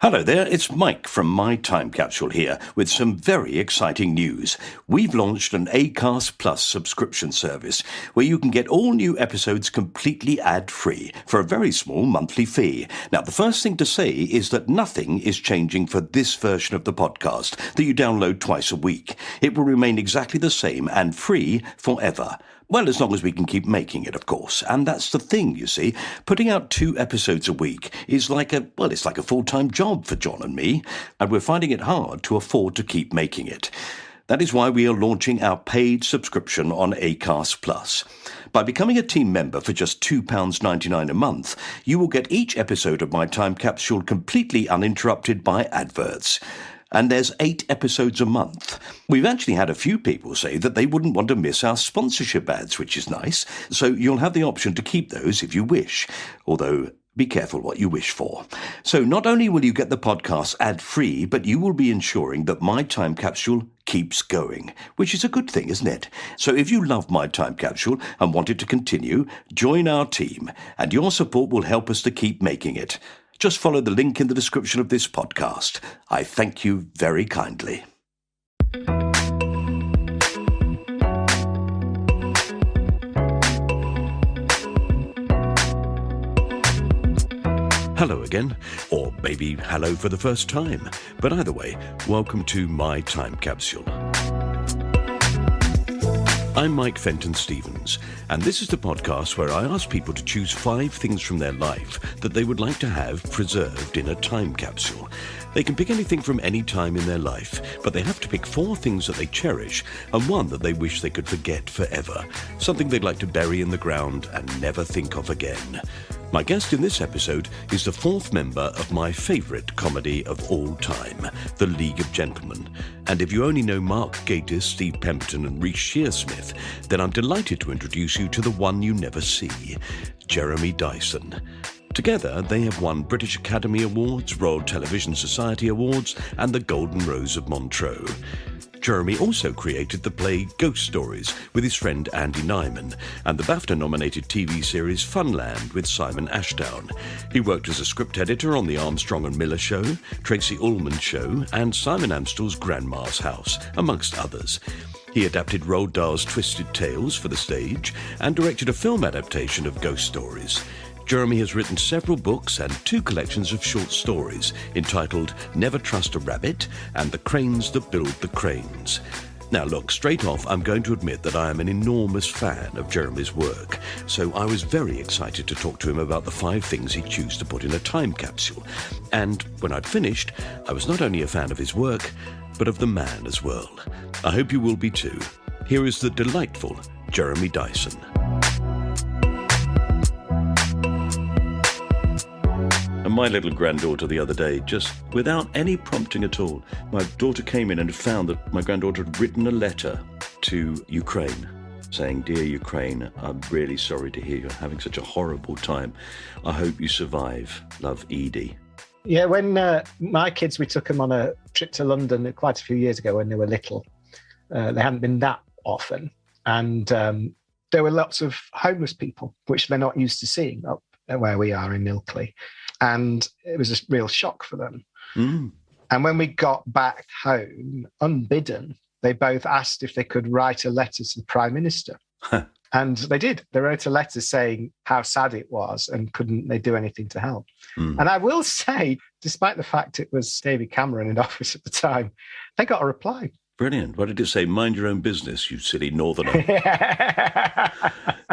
Hello there, it's Mike from My Time Capsule here with some very exciting news. We've launched an Acast Plus subscription service where you can get all new episodes completely ad-free for a very small monthly fee. Now, the first thing to say is that nothing is changing for this version of the podcast that you download twice a week. It will remain exactly the same and free forever. Well, as long as we can keep making it, of course. And that's the thing, you see. Putting out 2 episodes a week is it's like a full-time job for John and me, and we're finding it hard to afford to keep making it. That is why we are launching our paid subscription on Acast Plus. By becoming a team member for just £2.99 a month, you will get each episode of My Time Capsule completely uninterrupted by adverts. And there's 8 episodes a month. We've actually had a few people say that they wouldn't want to miss our sponsorship ads, which is nice. So you'll have the option to keep those if you wish, although be careful what you wish for. So not only will you get the podcast ad-free, but you will be ensuring that My Time Capsule keeps going, which is a good thing, isn't it? So if you love My Time Capsule and want it to continue, join our team, and your support will help us to keep making it. Just follow the link in the description of this podcast. I thank you very kindly. Hello again, or maybe hello for the first time. But either way, welcome to My Time Capsule. I'm Mike Fenton Stevens, and this is the podcast where I ask people to choose 5 things from their life that they would like to have preserved in a time capsule. They can pick anything from any time in their life, but they have to pick 4 things that they cherish and 1 that they wish they could forget forever, something they'd like to bury in the ground and never think of again. My guest in this episode is the 4th member of my favourite comedy of all time, The League of Gentlemen. And if you only know Mark Gatiss, Steve Pemberton and Reece Shearsmith, then I'm delighted to introduce you to the one you never see, Jeremy Dyson. Together, they have won British Academy Awards, Royal Television Society Awards, and the Golden Rose of Montreux. Jeremy also created the play Ghost Stories with his friend Andy Nyman and the BAFTA-nominated TV series Funland with Simon Ashdown. He worked as a script editor on the Armstrong Miller Show, Tracy Ullman Show, and Simon Amstell's Grandma's House, amongst others. He adapted Roald Dahl's Twisted Tales for the stage and directed a film adaptation of Ghost Stories. Jeremy has written several books and 2 collections of short stories entitled Never Trust a Rabbit and The Cranes That Build the Cranes. Now look, straight off, I'm going to admit that I am an enormous fan of Jeremy's work, so I was very excited to talk to him about the 5 things he'd choose to put in a time capsule. And when I'd finished, I was not only a fan of his work, but of the man as well. I hope you will be too. Here is the delightful Jeremy Dyson. And my little granddaughter the other day, just without any prompting at all, my daughter came in and found that my granddaughter had written a letter to Ukraine saying, "Dear Ukraine, I'm really sorry to hear you're having such a horrible time. I hope you survive. Love, Edie." Yeah, when my kids, we took them on a trip to London quite a few years ago when they were little. They hadn't been that often. And there were lots of homeless people, which they're not used to seeing up where we are in Ilkley. And it was a real shock for them. Mm. And when we got back home, unbidden, they both asked if they could write a letter to the Prime Minister. And they did. They wrote a letter saying how sad it was and couldn't they do anything to help. Mm. And I will say, despite the fact it was David Cameron in office at the time, they got a reply. Brilliant. What did it say? Mind your own business, you silly northerner.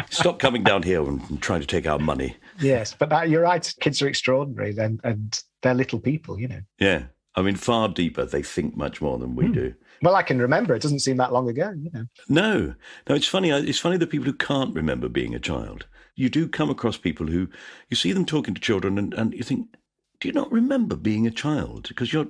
Stop coming down here and trying to take our money. Yes, but you're right. Kids are extraordinary and they're little people, you know. Yeah. I mean, far deeper. They think much more than we do. Well, I can remember. It doesn't seem that long ago, you know. No, it's funny. It's funny that people who can't remember being a child, you do come across people who, you see them talking to children and you think, do you not remember being a child? Because you're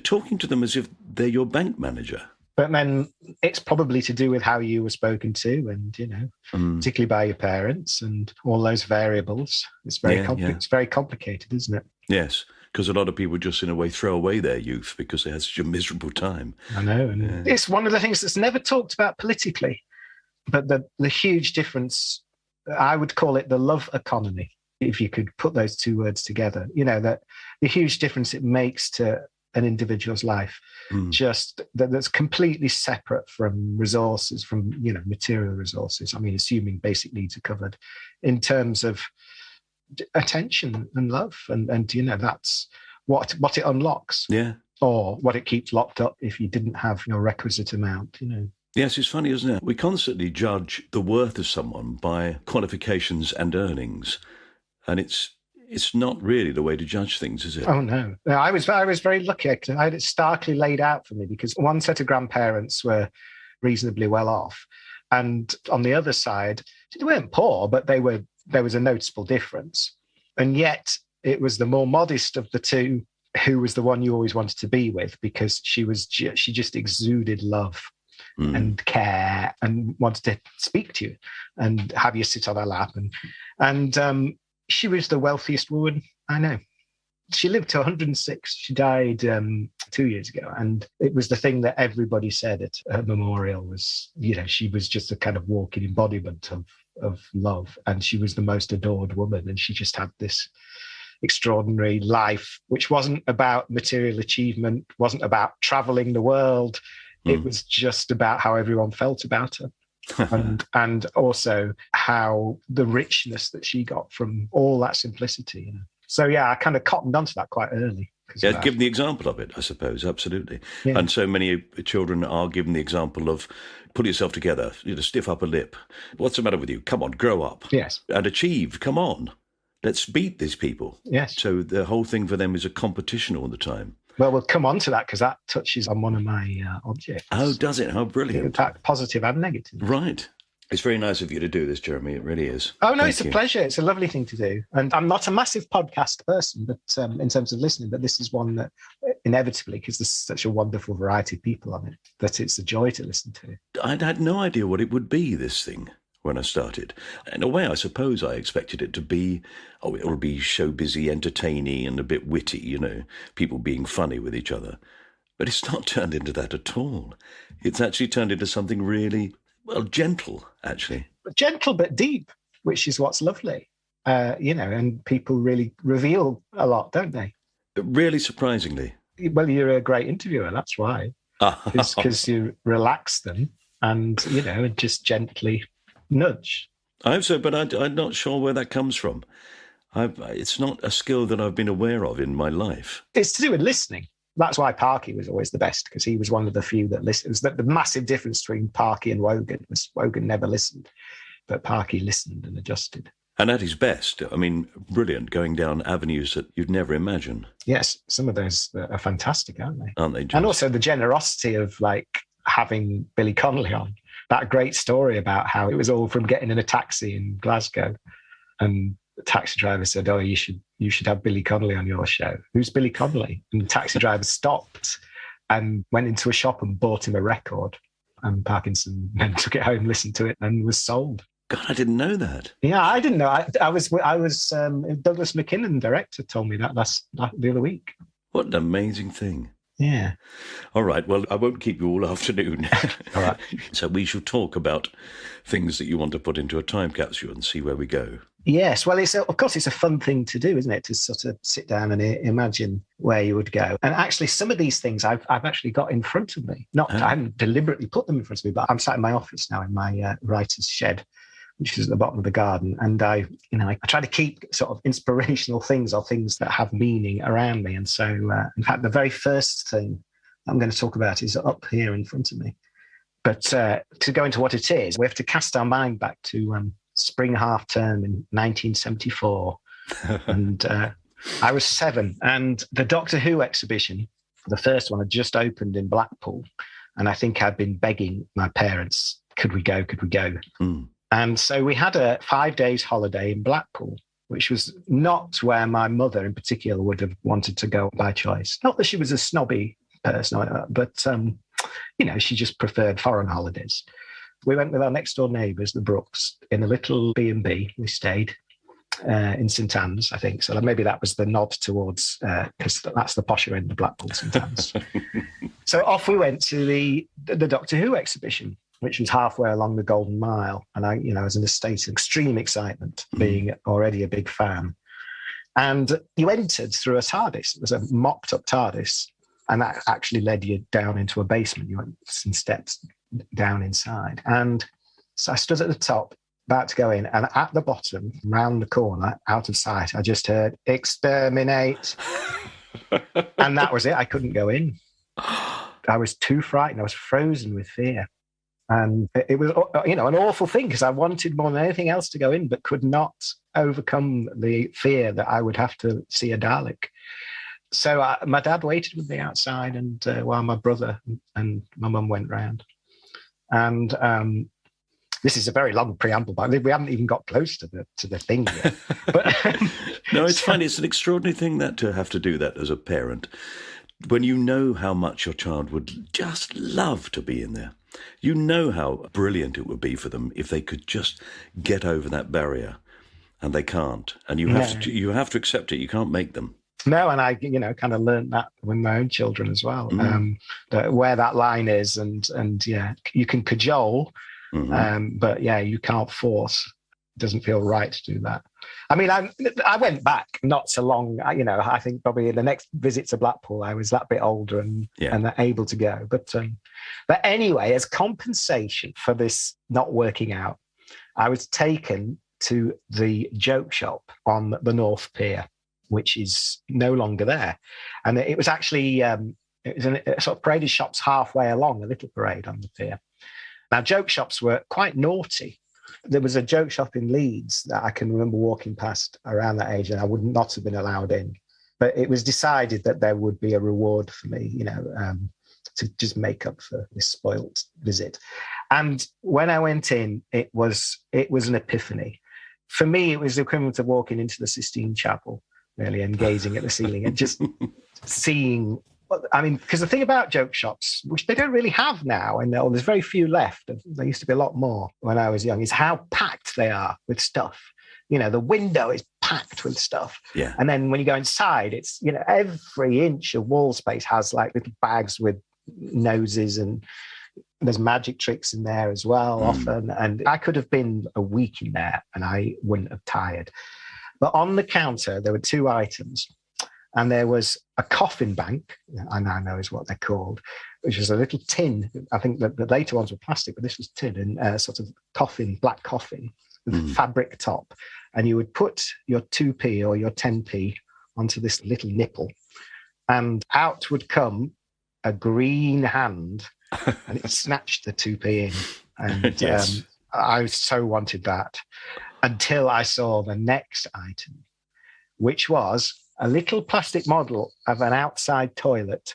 talking to them as if they're your bank manager. But then it's probably to do with how you were spoken to and, you know, particularly by your parents and all those variables. It's it's very complicated, isn't it? Yes, because a lot of people just, in a way, throw away their youth because they had such a miserable time. I know. And it's one of the things that's never talked about politically, but the huge difference, I would call it the love economy. if you could put those two words together, you know, that the huge difference it makes to an individual's life, just that's completely separate from resources, from, you know, material resources. I mean, assuming basic needs are covered, in terms of attention and love. And you know, that's what it unlocks. Yeah. Or what it keeps locked up if you didn't have your requisite amount, you know. Yes, it's funny, isn't it? We constantly judge the worth of someone by qualifications and earnings. And it's not really the way to judge things, is it? Oh, no. I was very lucky. I had it starkly laid out for me, because one set of grandparents were reasonably well off. And on the other side, they weren't poor, but there was a noticeable difference. And yet it was the more modest of the two who was the one you always wanted to be with, because she just exuded love and care and wanted to speak to you and have you sit on her lap. And she was the wealthiest woman I know. She lived to 106. She died 2 years ago. And it was the thing that everybody said at her memorial was, you know, she was just a kind of walking embodiment of love. And she was the most adored woman. And she just had this extraordinary life, which wasn't about material achievement, wasn't about traveling the world. It was just about how everyone felt about her. and also how the richness that she got from all that simplicity, you know. So yeah, I kind of cottoned onto that quite early. Yeah, given the example of it, I suppose, absolutely. Yeah. And so many children are given the example of pull yourself together, you know, stiff upper lip. What's the matter with you? Come on, grow up. Yes. And achieve, come on. Let's beat these people. Yes. So the whole thing for them is a competition all the time. Well, we'll come on to that, because that touches on one of my objects. Oh, does it? How brilliant. In fact, positive and negative. Right. It's very nice of you to do this, Jeremy. It really is. Oh, no, it's a pleasure. It's a lovely thing to do. And I'm not a massive podcast person, but in terms of listening, but this is one that inevitably, because there's such a wonderful variety of people on it, that it's a joy to listen to. I'd had no idea what it would be, this thing, when I started. In a way, I suppose I expected it to be, it'll be show busy, entertaining, and a bit witty, you know, people being funny with each other. But it's not turned into that at all. It's actually turned into something really, well, gentle, actually. Gentle but deep, which is what's lovely, you know, and people really reveal a lot, don't they? Really surprisingly. Well, you're a great interviewer, that's why. Because you relax them and, you know, and just gently nudge. I hope so, but I'm not sure where that comes from. It's not a skill that I've been aware of in my life. It's to do with listening. That's why Parky was always the best, because he was one of the few that listened. It was the massive difference between Parky and Wogan was Wogan never listened, but Parky listened and adjusted. And at his best, I mean, brilliant, going down avenues that you'd never imagine. Yes, some of those are fantastic, aren't they? Aren't they? Just... And also the generosity of, like, having Billy Connolly on. That great story about how it was all from getting in a taxi in Glasgow, and the taxi driver said, "Oh, you should have Billy Connolly on your show." Who's Billy Connolly? And the taxi driver stopped and went into a shop and bought him a record. And Parkinson then took it home, listened to it, and was sold. God, I didn't know that. Yeah, I didn't know. I was Douglas McKinnon, director, told me that the other week. What an amazing thing. Yeah. All right. Well, I won't keep you all afternoon. All right. So we shall talk about things that you want to put into a time capsule and see where we go. Yes. Well, of course, it's a fun thing to do, isn't it? To sort of sit down and imagine where you would go. And actually, some of these things I've actually got in front of me. I haven't deliberately put them in front of me, but I'm sat in my office now in my writer's shed, which is at the bottom of the garden. And I try to keep sort of inspirational things or things that have meaning around me. And so, in fact, the very first thing I'm going to talk about is up here in front of me. But to go into what it is, we have to cast our mind back to spring half term in 1974. And I was 7. And the Doctor Who exhibition, the first one, had just opened in Blackpool. And I think I'd been begging my parents, could we go? Mm. And so we had a 5 days holiday in Blackpool, which was not where my mother in particular would have wanted to go by choice. Not that she was a snobby person, but, you know, she just preferred foreign holidays. We went with our next door neighbours, the Brooks, in a little B&B. We stayed in St Anne's, I think. So maybe that was the nod towards, because that's the posher end of Blackpool, St Anne's. So off we went to the Doctor Who exhibition. which was halfway along the Golden Mile. And I, was in a state of extreme excitement, being already a big fan. And you entered through a TARDIS. It was a mocked-up TARDIS, and that actually led you down into a basement. You went some steps down inside. And so I stood at the top, about to go in, and at the bottom, round the corner, out of sight, I just heard, "Exterminate." And that was it. I couldn't go in. I was too frightened. I was frozen with fear. And it was, an awful thing, because I wanted more than anything else to go in, but could not overcome the fear that I would have to see a Dalek. So my dad waited with me outside, and while my brother and my mum went round. And this is a very long preamble, but we haven't even got close to the thing yet. But, no, it's funny. It's an extraordinary thing that to have to do that as a parent, when you know how much your child would just love to be in there. You know how brilliant it would be for them if they could just get over that barrier, and they can't. And you have to accept it. You can't make them. No, and I, kind of learned that with my own children as well, where that line is, and you can cajole, but you can't force. It doesn't feel right to do that. I mean, I went back not so long. I think probably in the next visit to Blackpool, I was that bit older and able to go. But anyway, as compensation for this not working out, I was taken to the joke shop on the North Pier, which is no longer there. And it was actually, it was a sort of parade of shops halfway along, a little parade on the pier. Now, joke shops were quite naughty. There was a joke shop in Leeds that I can remember walking past around that age, and I would not have been allowed in. But it was decided that there would be a reward for me, to just make up for this spoilt visit. And when I went in, it was an epiphany. For me, it was the equivalent of walking into the Sistine Chapel, really, and gazing at the ceiling and just seeing. I mean, because the thing about joke shops, which they don't really have now, and there's very few left, there used to be a lot more when I was young, is how packed they are with stuff. The window is packed with stuff. Yeah. And then when you go inside, it's, every inch of wall space has like little bags with noses, and there's magic tricks in there as well, often. And I could have been a week in there and I wouldn't have tired. But on the counter, there were two items. And there was a coffin bank, I now know is what they're called, which was a little tin. I think that the later ones were plastic, but this was tin, and a sort of coffin, black coffin with fabric top. And you would put your 2p or your 10p onto this little nipple, and out would come a green hand, and it snatched the 2p in. And yes. I so wanted that until I saw the next item, which was a little plastic model of an outside toilet.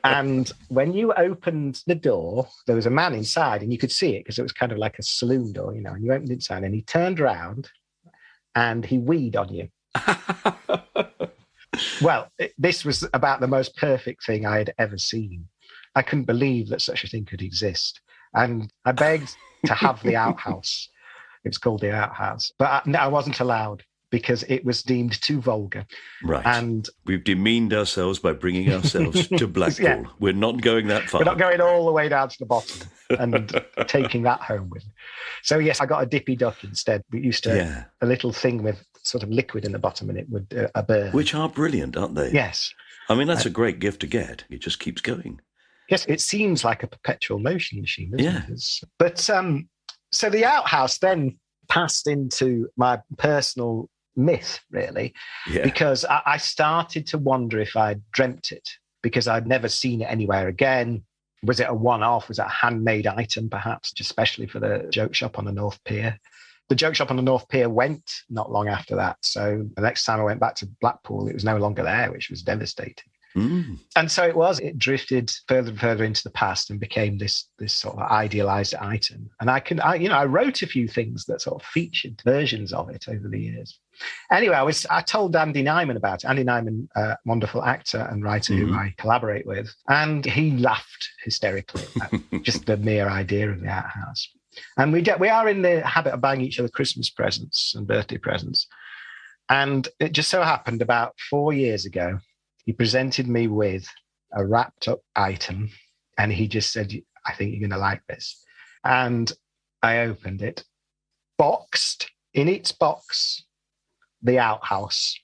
And when you opened the door, there was a man inside, and you could see it because it was kind of like a saloon door, and you opened it inside, and he turned around and he weed on you. Well, this was about the most perfect thing I had ever seen. I couldn't believe that such a thing could exist. And I begged to have the outhouse. It was called the outhouse. But I wasn't allowed, because it was deemed too vulgar. Right. And we've demeaned ourselves by bringing ourselves to Blackpool. Yeah. We're not going that far. We're not going all the way down to the bottom and taking that home with me. So, yes, I got a dippy duck instead. We used to a little thing with sort of liquid in the bottom, and it would burn. Which are brilliant, aren't they? Yes. I mean, that's a great gift to get. It just keeps going. Yes, it seems like a perpetual motion machine, doesn't it? But so the outhouse then passed into my personal myth, really, because I started to wonder if I'd dreamt it, because I'd never seen it anywhere again. Was it a one-off? Was it a handmade item, perhaps, just especially for the joke shop on the North Pier? The joke shop on the North Pier went not long after that. So the next time I went back to Blackpool, it was no longer there, which was devastating. And so it drifted further and further into the past and became this sort of idealized item. And I wrote a few things that sort of featured versions of it over the years. Anyway, I told Andy Nyman about it. Andy Nyman, wonderful actor and writer who I collaborate with, and he laughed hysterically at just the mere idea of the outhouse. And we are in the habit of buying each other Christmas presents and birthday presents. And it just so happened about 4 years ago, he presented me with a wrapped up item, and he just said, I think you're going to like this. And I opened it, boxed, in its box, The Outhouse.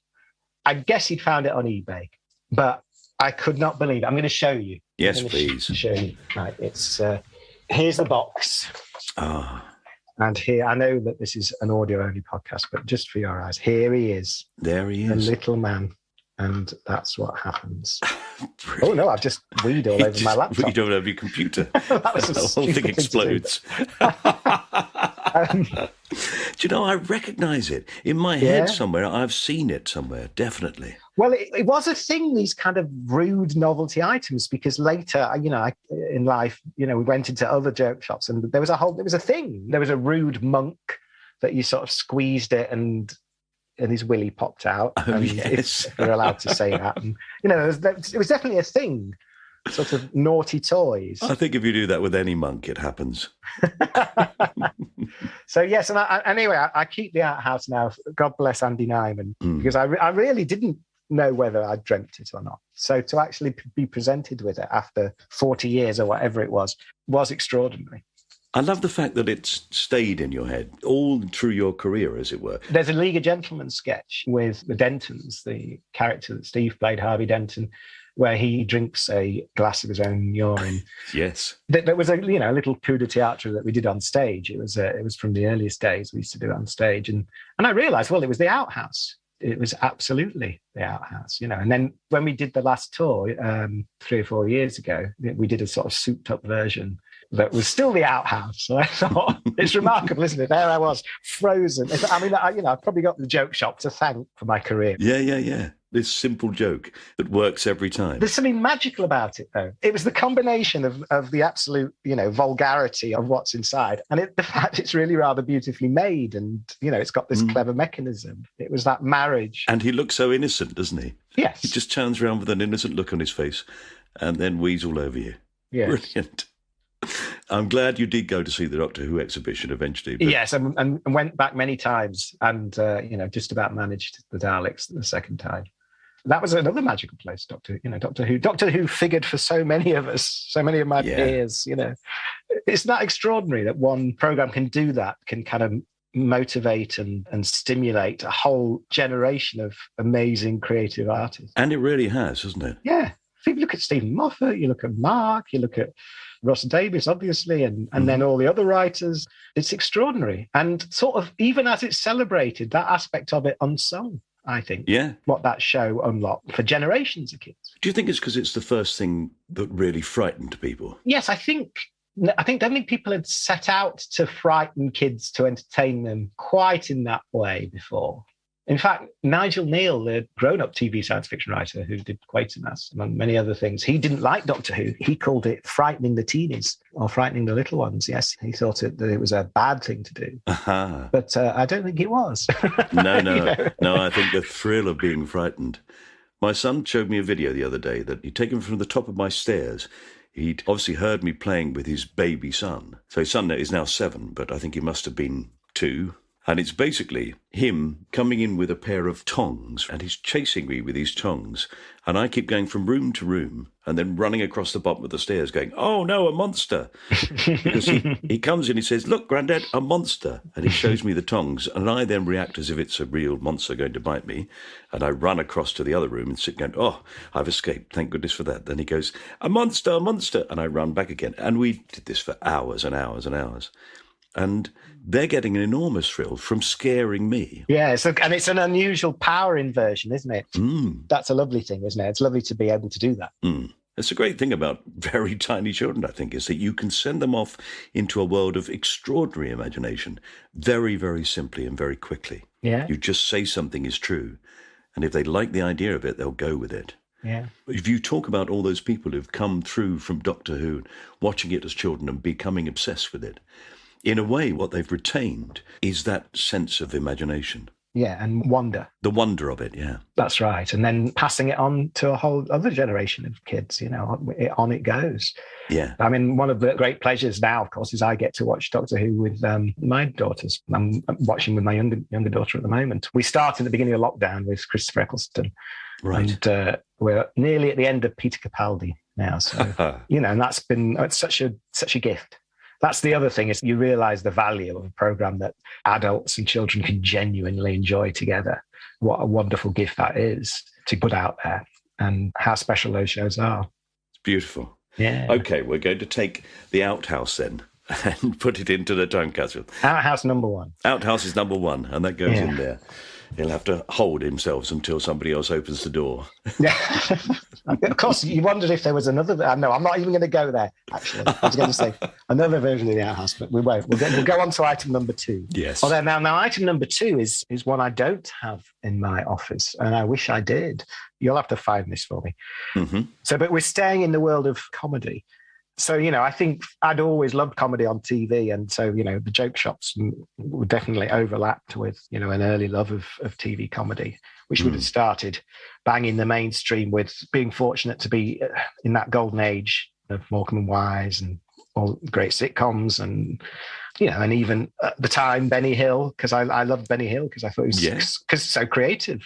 I guess he'd found it on eBay, but I could not believe it. I'm going to show you. Yes, please. Show you. Right, it's here's the box. Ah. And here, I know that this is an audio-only podcast, but just for your eyes, here he is. There he is. The little man. And that's what happens. Oh, no, I've just weed all over my laptop. Weed all over your computer. That was the whole thing explodes. Do you know, I recognise it. In my head somewhere, I've seen it somewhere, definitely. Well, it was a thing, these kind of rude novelty items, because later, in life, we went into other joke shops and there was a thing. There was a rude monk that you sort of squeezed it and his willy popped out. Oh, and yes. if you're allowed to say that. And, it was definitely a thing, sort of naughty toys. I think if you do that with any monk, it happens. So, yes, and I keep the outhouse now. God bless Andy Nyman, because I really didn't know whether I dreamt it or not. So to actually be presented with it after 40 years or whatever it was extraordinary. I love the fact that it's stayed in your head all through your career, as it were. There's a League of Gentlemen sketch with the Dentons, the character that Steve played, Harvey Denton, where he drinks a glass of his own urine. Yes. There was a little coup de théâtre that we did on stage. It was from the earliest days. We used to do it on stage. And I realised, well, it was the outhouse. It was absolutely the outhouse, And then when we did the last tour 3 or 4 years ago, we did a sort of souped up version that was still the outhouse. So I thought, it's remarkable, isn't it? There I was, frozen. I've probably got the joke shop to thank for my career. Yeah. This simple joke that works every time. There's something magical about it, though. It was the combination of the absolute, vulgarity of what's inside, and the fact it's really rather beautifully made, and it's got this clever mechanism. It was that marriage. And he looks so innocent, doesn't he? Yes. He just turns around with an innocent look on his face, and then wheezes all over you. Yes. Brilliant. I'm glad you did go to see the Doctor Who exhibition eventually. But... Yes, and went back many times, and just about managed the Daleks the second time. That was another magical place, Doctor Who. Doctor Who figured for so many of us, so many of my peers. It's not extraordinary that one program can do that, can kind of motivate and stimulate a whole generation of amazing creative artists. And it really has, hasn't it? Yeah. If you look at Stephen Moffat, you look at Mark, you look at Ross Davies, obviously, and then all the other writers, it's extraordinary. And sort of, even as it's celebrated, that aspect of it unsung, I think. Yeah. What that show unlocked for generations of kids. Do you think it's because it's the first thing that really frightened people? Yes, I don't think people had set out to frighten kids to entertain them quite in that way before. In fact, Nigel Neal, the grown-up TV science fiction writer who did Quatermass, among many other things, he didn't like Doctor Who. He called it frightening the teenies or frightening the little ones. Yes, he thought that it was a bad thing to do. Uh-huh. But I don't think it was. No, I think the thrill of being frightened. My son showed me a video the other day that he'd taken from the top of my stairs. He'd obviously heard me playing with his baby son. So his son is now 7, but I think he must have been 2. And it's basically him coming in with a pair of tongs, and he's chasing me with these tongs. And I keep going from room to room and then running across the bottom of the stairs going, oh, no, a monster. Because he comes in, he says, look, Grandad, a monster. And he shows me the tongs. And I then react as if it's a real monster going to bite me. And I run across to the other room and sit going, oh, I've escaped. Thank goodness for that. Then he goes, a monster, a monster. And I run back again. And we did this for hours and hours and hours. And they're getting an enormous thrill from scaring me. Yeah, and it's an unusual power inversion, isn't it? That's a lovely thing, isn't it? It's lovely to be able to do that. It's a great thing about very tiny children, I think, is that you can send them off into a world of extraordinary imagination very, very simply and very quickly. Yeah. You just say something is true, and if they like the idea of it, they'll go with it. Yeah. If you talk about all those people who've come through from Doctor Who, watching it as children and becoming obsessed with it, in a way, what they've retained is that sense of imagination. Yeah, and wonder. The wonder of it, yeah. That's right. And then passing it on to a whole other generation of kids, on it goes. Yeah. I mean, one of the great pleasures now, of course, is I get to watch Doctor Who with my daughters. I'm watching with my younger daughter at the moment. We started at the beginning of lockdown with Christopher Eccleston. Right. And we're nearly at the end of Peter Capaldi now. So, and it's such a gift. That's the other thing, is you realize the value of a program that adults and children can genuinely enjoy together. What a wonderful gift that is to put out there, and how special those shows are. It's beautiful. Yeah. Okay, we're going to take the outhouse then and put it into the time capsule. Outhouse number 1. Outhouse is number 1, and that goes in there. He'll have to hold himself until somebody else opens the door. Yeah. Of course, you wondered if there was another... No, I'm not even going to go there, actually. I was going to say another version of the outhouse, but we won't. We'll go on to item number 2. Yes. Although now item number 2 is one I don't have in my office, and I wish I did. You'll have to find this for me. Mm-hmm. But we're staying in the world of comedy. So, I think I'd always loved comedy on TV. And so, the joke shops were definitely overlapped with, an early love of TV comedy, which would have started banging the mainstream with being fortunate to be in that golden age of Morecambe and Wise and all great sitcoms and, and even at the time, Benny Hill, because I loved Benny Hill because I thought he was so creative,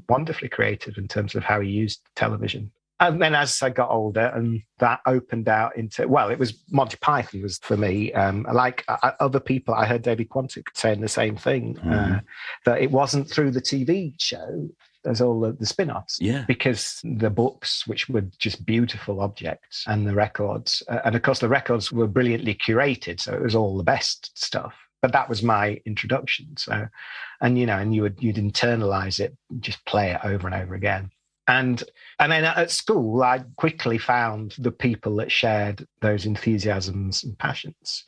wonderfully creative in terms of how he used television. And then as I got older, and that opened out into, it was Monty Python was for me. Like other people, I heard David Quantick saying the same thing, that it wasn't through the TV show, there's all the spin-offs. Yeah. Because the books, which were just beautiful objects, and the records, and of course the records were brilliantly curated, so it was all the best stuff. But that was my introduction. So, and you'd internalize it, just play it over and over again. And then at school, I quickly found the people that shared those enthusiasms and passions.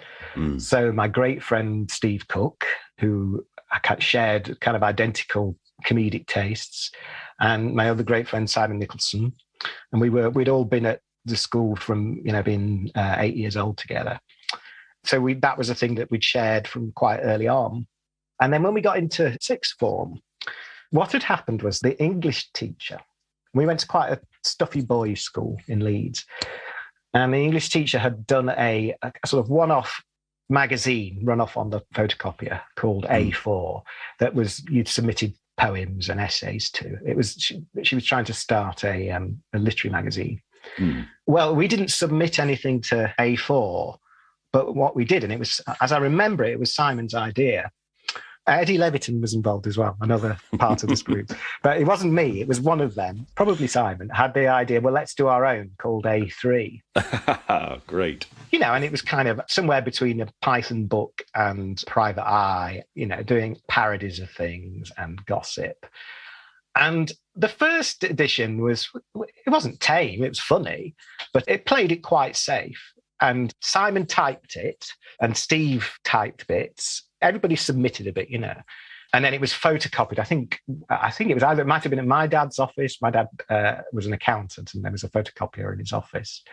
So my great friend Steve Cook, who I shared kind of identical comedic tastes, and my other great friend Simon Nicholson, and we'd all been at the school from being 8 years old together. So that was a thing that we'd shared from quite early on. And then when we got into sixth form, what had happened was the English teacher. We went to quite a stuffy boys' school in Leeds. And the English teacher had done a sort of one-off magazine run off on the photocopier called A4 that was, you'd submitted poems and essays to. It was she was trying to start a literary magazine. Well, we didn't submit anything to A4, but what we did, and it was, as I remember it was Simon's idea. Eddie Leviton was involved as well, another part of this group. But it wasn't me, it was one of them, probably Simon, had the idea, well, let's do our own, called A3. Great. And it was kind of somewhere between a Python book and Private Eye, doing parodies of things and gossip. And the first edition it wasn't tame, it was funny, but it played it quite safe. And Simon typed it, and Steve typed bits. Everybody submitted a bit, and then it was photocopied. I think it might have been in my dad's office. My dad was an accountant, and there was a photocopier in his office.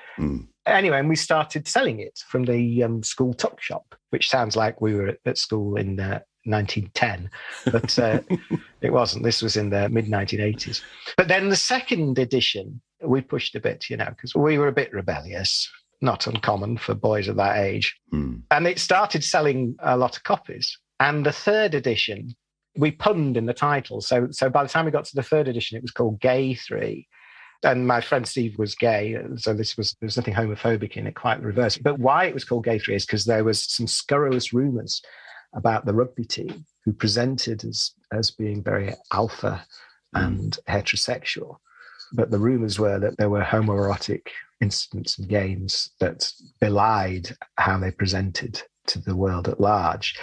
Anyway, and we started selling it from the school tuck shop, which sounds like we were at school in 1910, but it wasn't. This was in the mid-1980s. But then the second edition, we pushed a bit, because we were a bit rebellious. Not uncommon for boys of that age. And it started selling a lot of copies. And the third edition, we punned in the title. So by the time we got to the third edition, it was called Gay 3. And my friend Steve was gay. So there was nothing homophobic in it, quite the reverse. But why it was called Gay 3 is because there was some scurrilous rumours about the rugby team who presented as being very alpha and heterosexual. But the rumours were that there were homoerotic incidents and games that belied how they presented to the world at large.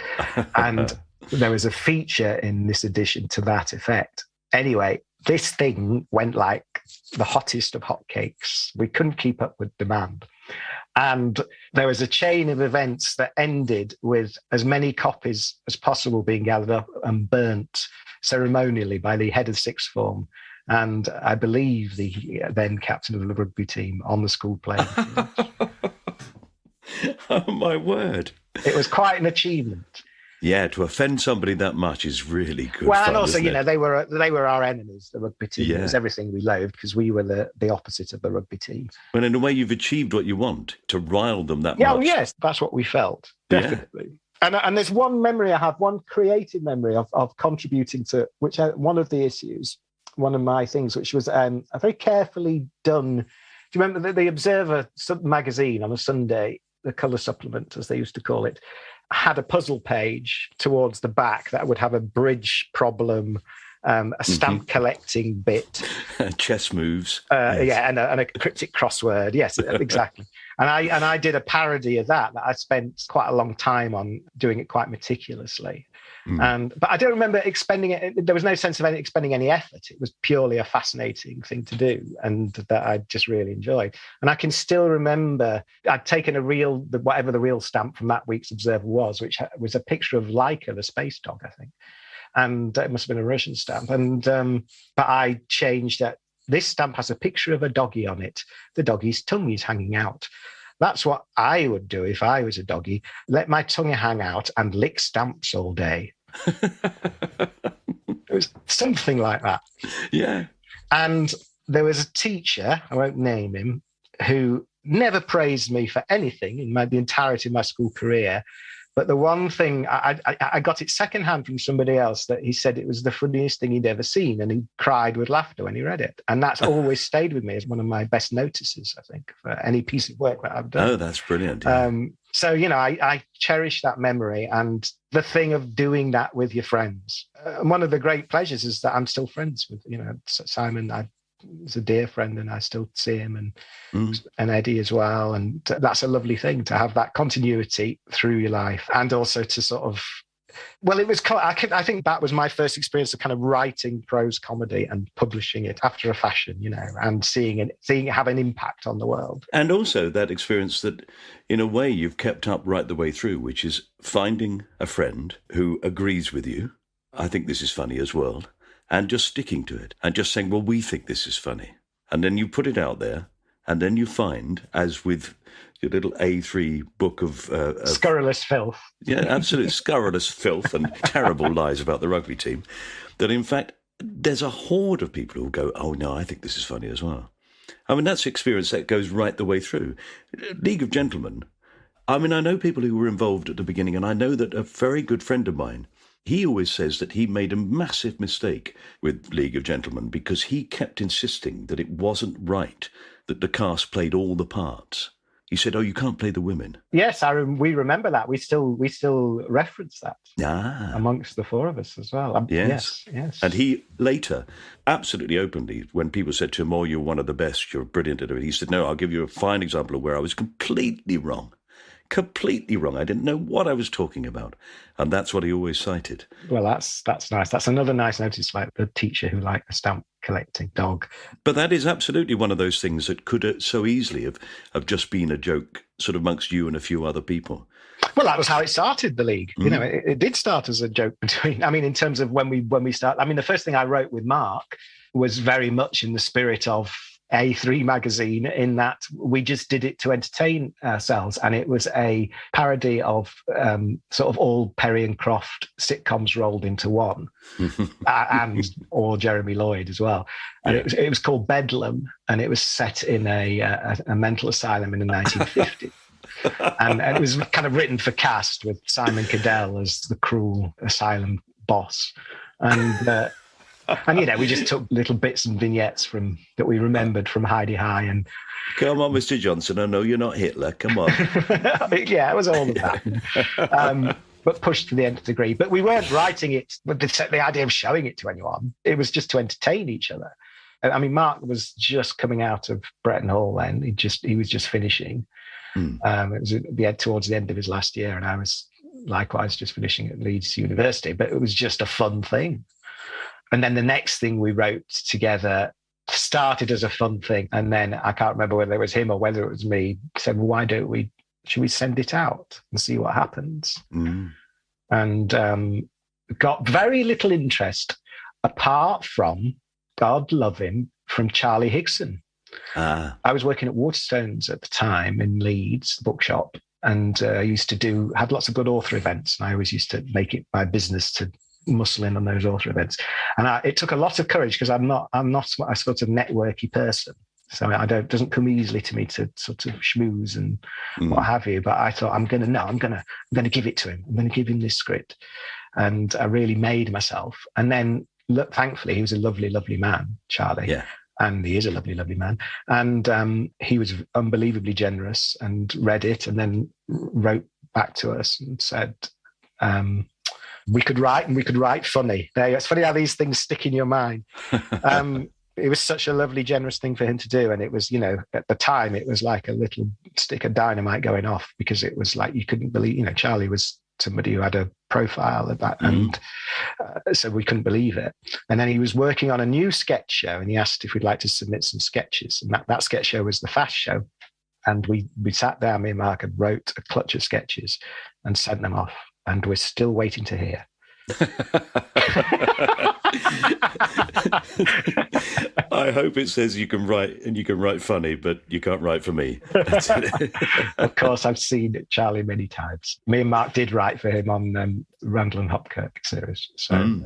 And there was a feature in this edition to that effect. Anyway, this thing went like the hottest of hotcakes. We couldn't keep up with demand. And there was a chain of events that ended with as many copies as possible being gathered up and burnt ceremonially by the head of sixth form. And I believe the then captain of the rugby team on the school playing field. Oh, my word. It was quite an achievement. Yeah, to offend somebody that much is really good. Well, fun, and also, isn't it? they were our enemies, the rugby team. Yeah. It was everything we loathed because we were the opposite of the rugby team. Well, in a way, you've achieved what you want, to rile them that much. Yeah, yes, that's what we felt, definitely. Yeah. And there's one memory I have, one creative memory of contributing to one of the issues, one of my things, which was a very carefully done Do you remember the Observer magazine on a Sunday, the colour supplement, as they used to call it, had a puzzle page towards the back that would have a bridge problem, a stamp collecting bit, chess moves, yes. and a cryptic crossword. Yes, exactly. And I did a parody of that I spent quite a long time on, doing it quite meticulously. But I don't remember expending it. There was no sense of expending any effort. It was purely a fascinating thing to do, and that I just really enjoyed. And I can still remember I'd taken whatever the real stamp from that week's Observer was, which was a picture of Laika, the space dog, I think. And it must have been a Russian stamp. And but I changed that. This stamp has a picture of a doggy on it. The doggy's tongue is hanging out. That's what I would do if I was a doggy. Let my tongue hang out and lick stamps all day. It was something like that. Yeah. And there was a teacher, I won't name him, who never praised me for anything in the entirety of my school career. But the one thing, I got it secondhand from somebody else, that he said it was the funniest thing he'd ever seen, and he cried with laughter when he read it. And that's always stayed with me as one of my best notices, I think, for any piece of work that I've done. Oh, that's brilliant. Yeah. So, I cherish that memory, and the thing of doing that with your friends. And one of the great pleasures is that I'm still friends with, Simon. He's a dear friend, and I still see him, and Eddie as well. And that's a lovely thing, to have that continuity through your life, and also to sort of, it was, I think that was my first experience of kind of writing prose comedy and publishing it after a fashion, and seeing it have an impact on the world. And also that experience that, in a way, you've kept up right the way through, which is finding a friend who agrees with you. I think this is funny as well. And just sticking to it and just saying, well, we think this is funny. And then you put it out there, and then you find, as with your little A3 book of scurrilous filth. Yeah, absolute scurrilous filth and terrible lies about the rugby team, that in fact, there's a horde of people who go, oh, no, I think this is funny as well. I mean, that's experience that goes right the way through. League of Gentlemen, I mean, I know people who were involved at the beginning, and I know that a very good friend of mine, he always says that he made a massive mistake with League of Gentlemen because he kept insisting that it wasn't right that the cast played all the parts. He said, oh, you can't play the women. Yes, we remember that. We still reference that amongst the four of us as well. Yes. And he later, absolutely openly, when people said to him, oh, you're one of the best, you're brilliant at it, he said, no, I'll give you a fine example of where I was completely wrong. Completely wrong. I didn't know what I was talking about. And that's what he always cited. Well, that's nice. That's another nice notice about the teacher who liked the stamp collecting dog. But that is absolutely one of those things that could so easily have just been a joke sort of amongst you and a few other people. Well, that was how it started, the League. It did start as a joke in terms of when we start. I mean, the first thing I wrote with Mark was very much in the spirit of A3 magazine, in that we just did it to entertain ourselves, and it was a parody of sort of all Perry and Croft sitcoms rolled into one, or Jeremy Lloyd as well. And it was called Bedlam, and it was set in a mental asylum in the 1950s. And it was kind of written for cast, with Simon Cadell as the cruel asylum boss, and we just took little bits and vignettes that we remembered from Heidi High. And come on, Mr. Johnson, I know you're not Hitler. Come on. Yeah, it was all of that. But pushed to the nth degree. But we weren't writing it with the idea of showing it to anyone. It was just to entertain each other. I mean, Mark was just coming out of Bretton Hall then. He was just finishing. It was towards the end of his last year, and I was likewise just finishing at Leeds University. But it was just a fun thing. And then the next thing we wrote together started as a fun thing. And then I can't remember whether it was him or whether it was me, said, well, should we send it out and see what happens? And got very little interest, apart from, God love him, from Charlie Higson. I was working at Waterstones at the time in Leeds, the bookshop, and had lots of good author events. And I always used to make it my business to muscle in on those author events, and it took a lot of courage, because I'm not a sort of networky person, so it doesn't come easily to me to sort of schmooze and what have you. But I thought, I'm going to give it to him. I'm going to give him this script, and I really made myself. And then, look, thankfully, he was a lovely, lovely man, Charlie. Yeah. And he is a lovely, lovely man. And he was unbelievably generous and read it and then wrote back to us and said, we could write and we could write funny. It's funny how these things stick in your mind. It was such a lovely, generous thing for him to do. And it was, at the time, it was like a little stick of dynamite going off, because it was like, you couldn't believe, Charlie was somebody who had a profile of that. And so we couldn't believe it. And then he was working on a new sketch show, and he asked if we'd like to submit some sketches. And that sketch show was the Fast Show. And we sat down, me and Mark, and wrote a clutch of sketches and sent them off. And we're still waiting to hear. I hope it says you can write and you can write funny, but you can't write for me. Of course, I've seen Charlie many times. Me and Mark did write for him on Randall and Hopkirk series. So,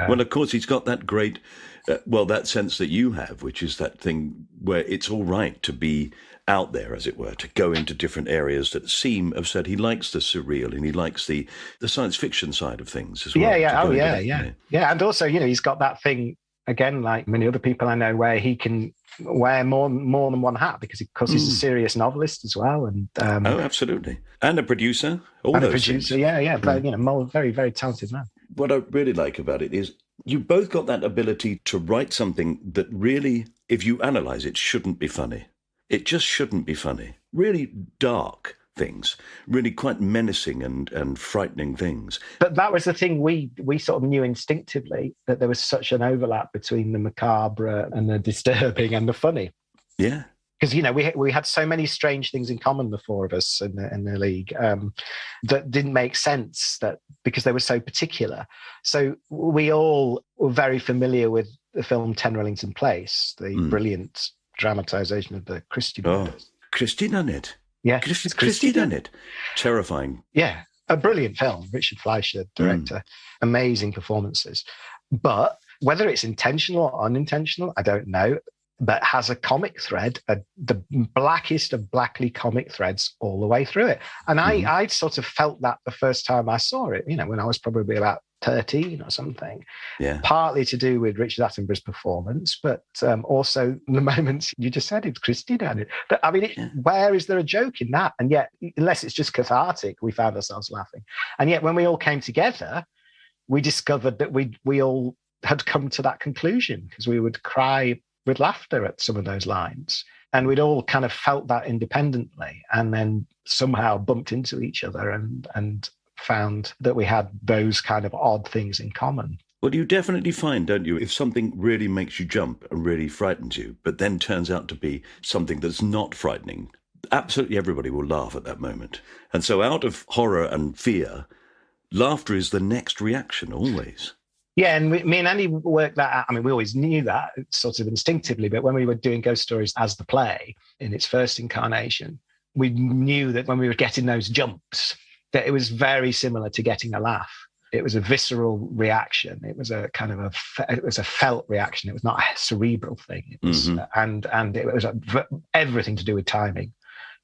well, of course, he's got that great, that sense that you have, which is that thing where it's all right to be out there, as it were, to go into different areas that seem absurd. He likes the surreal, and he likes the science fiction side of things as well. Yeah. And also, he's got that thing, again, like many other people I know, where he can wear more than one hat, because he's a serious novelist as well. And absolutely. And a producer. But, very, very talented man. What I really like about it is you both got that ability to write something that really, if you analyse it, shouldn't be funny. It just shouldn't be funny. Really dark things, really quite menacing and frightening things. But that was the thing, we sort of knew instinctively that there was such an overlap between the macabre and the disturbing and the funny. Yeah. Because, we had so many strange things in common, the four of us in the league, that didn't make sense, because they were so particular. So we all were very familiar with the film 10 Rillington Place, the brilliant dramatisation of the Christie brothers. Christie done it. Yeah. Christie done it. Terrifying. Yeah. A brilliant film. Richard Fleischer, director. Amazing performances. But whether it's intentional or unintentional, I don't know, but has a comic thread, the blackest of blackly comic threads all the way through it. And I sort of felt that the first time I saw it, when I was probably about 13 or something. Yeah. Partly to do with Richard Attenborough's performance, but also the moments you just said, it's Christie done it. But I mean, where is there a joke in that? And yet, unless it's just cathartic, we found ourselves laughing. And yet when we all came together, we discovered that we all had come to that conclusion, because we would cry with laughter at some of those lines. And we'd all kind of felt that independently, and then somehow bumped into each other and found that we had those kind of odd things in common. Well, you definitely find, don't you, if something really makes you jump and really frightens you, but then turns out to be something that's not frightening, absolutely everybody will laugh at that moment. And so out of horror and fear, laughter is the next reaction always. Yeah, and me and Andy worked that out. I mean, we always knew that sort of instinctively, but when we were doing Ghost Stories as the play in its first incarnation, we knew that when we were getting those jumps, that it was very similar to getting a laugh. It was a visceral reaction. It was a kind of it was a felt reaction. It was not a cerebral thing. It was, and it was everything to do with timing.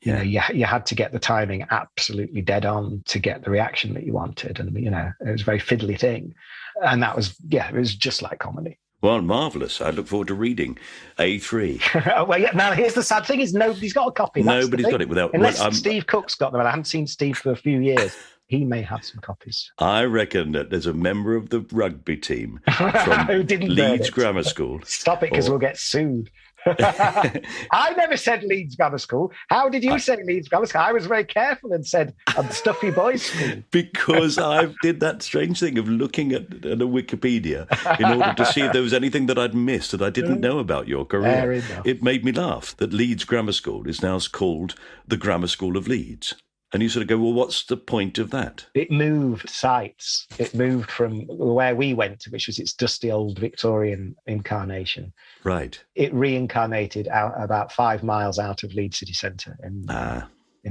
Yeah. You had to get the timing absolutely dead on to get the reaction that you wanted. And, it was a very fiddly thing. And that was, it was just like comedy. Well, marvellous. I look forward to reading A3. Well, yeah. Now, here's the sad thing is nobody's got a copy. Nobody's got it without... Unless Steve Cook's got them, and I haven't seen Steve for a few years. He may have some copies. I reckon that there's a member of the rugby team from Leeds Grammar School. Stop it, because we'll get sued. I never said Leeds Grammar School. How did you say Leeds Grammar School? I was very careful and said Stuffy Boys School. Because I did that strange thing of looking at a Wikipedia in order to see if there was anything that I'd missed that I didn't know about your career. It made me laugh that Leeds Grammar School is now called the Grammar School of Leeds. And you sort of go, well, what's the point of that? It moved sites. It moved from where we went to, which was its dusty old Victorian incarnation. Right. It reincarnated out about 5 miles out of Leeds city centre in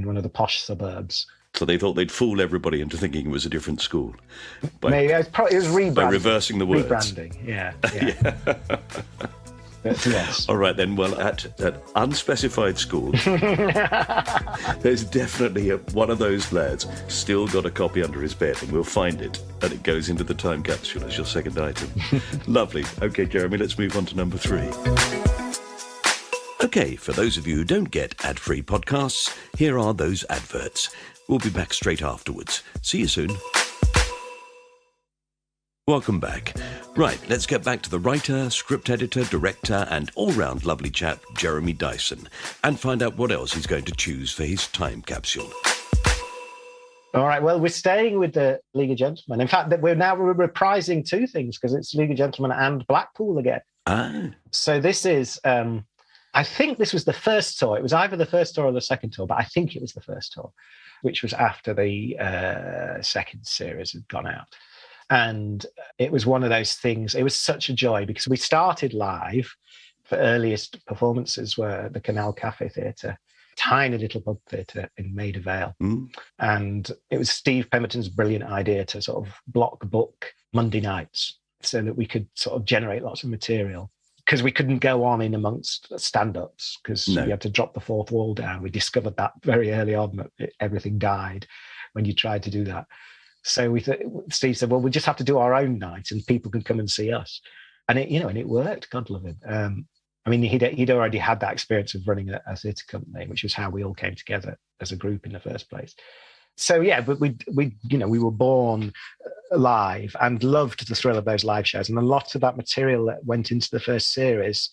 one of the posh suburbs. So they thought they'd fool everybody into thinking it was a different school. Maybe it was rebranding. By reversing the words. Rebranding, yeah. Yes. All right, then. Well, at that unspecified school, there's definitely one of those lads still got a copy under his bed, and we'll find it, and it goes into the time capsule as your second item. Lovely. Okay, Jeremy, let's move on to number 3. Okay, for those of you who don't get ad-free podcasts, here are those adverts. We'll be back straight afterwards. See you soon. Welcome back. Right, let's get back to the writer, script editor, director, and all-round lovely chap, Jeremy Dyson, and find out what else he's going to choose for his time capsule. All right, well, we're staying with the League of Gentlemen. In fact, we're reprising two things because it's League of Gentlemen and Blackpool again. Ah. So this is, I think this was the first tour. It was either the first tour or the second tour, but I think it was the first tour, which was after the second series had gone out. And it was one of those things, it was such a joy because we started live. The earliest performances were the Canal Cafe Theatre, tiny little pub theatre in Maida Vale. And it was Steve Pemberton's brilliant idea to sort of block book Monday nights so that we could sort of generate lots of material. Because we couldn't go on in amongst stand-ups because we had to drop the fourth wall down. We discovered that very early on that everything died when you tried to do that. So Steve said, well, we just have to do our own night and people can come and see us. And it worked, God love him. I mean, he'd already had that experience of running a theatre company, which was how we all came together as a group in the first place. So, yeah, but we were born live and loved the thrill of those live shows. And a lot of that material that went into the first series,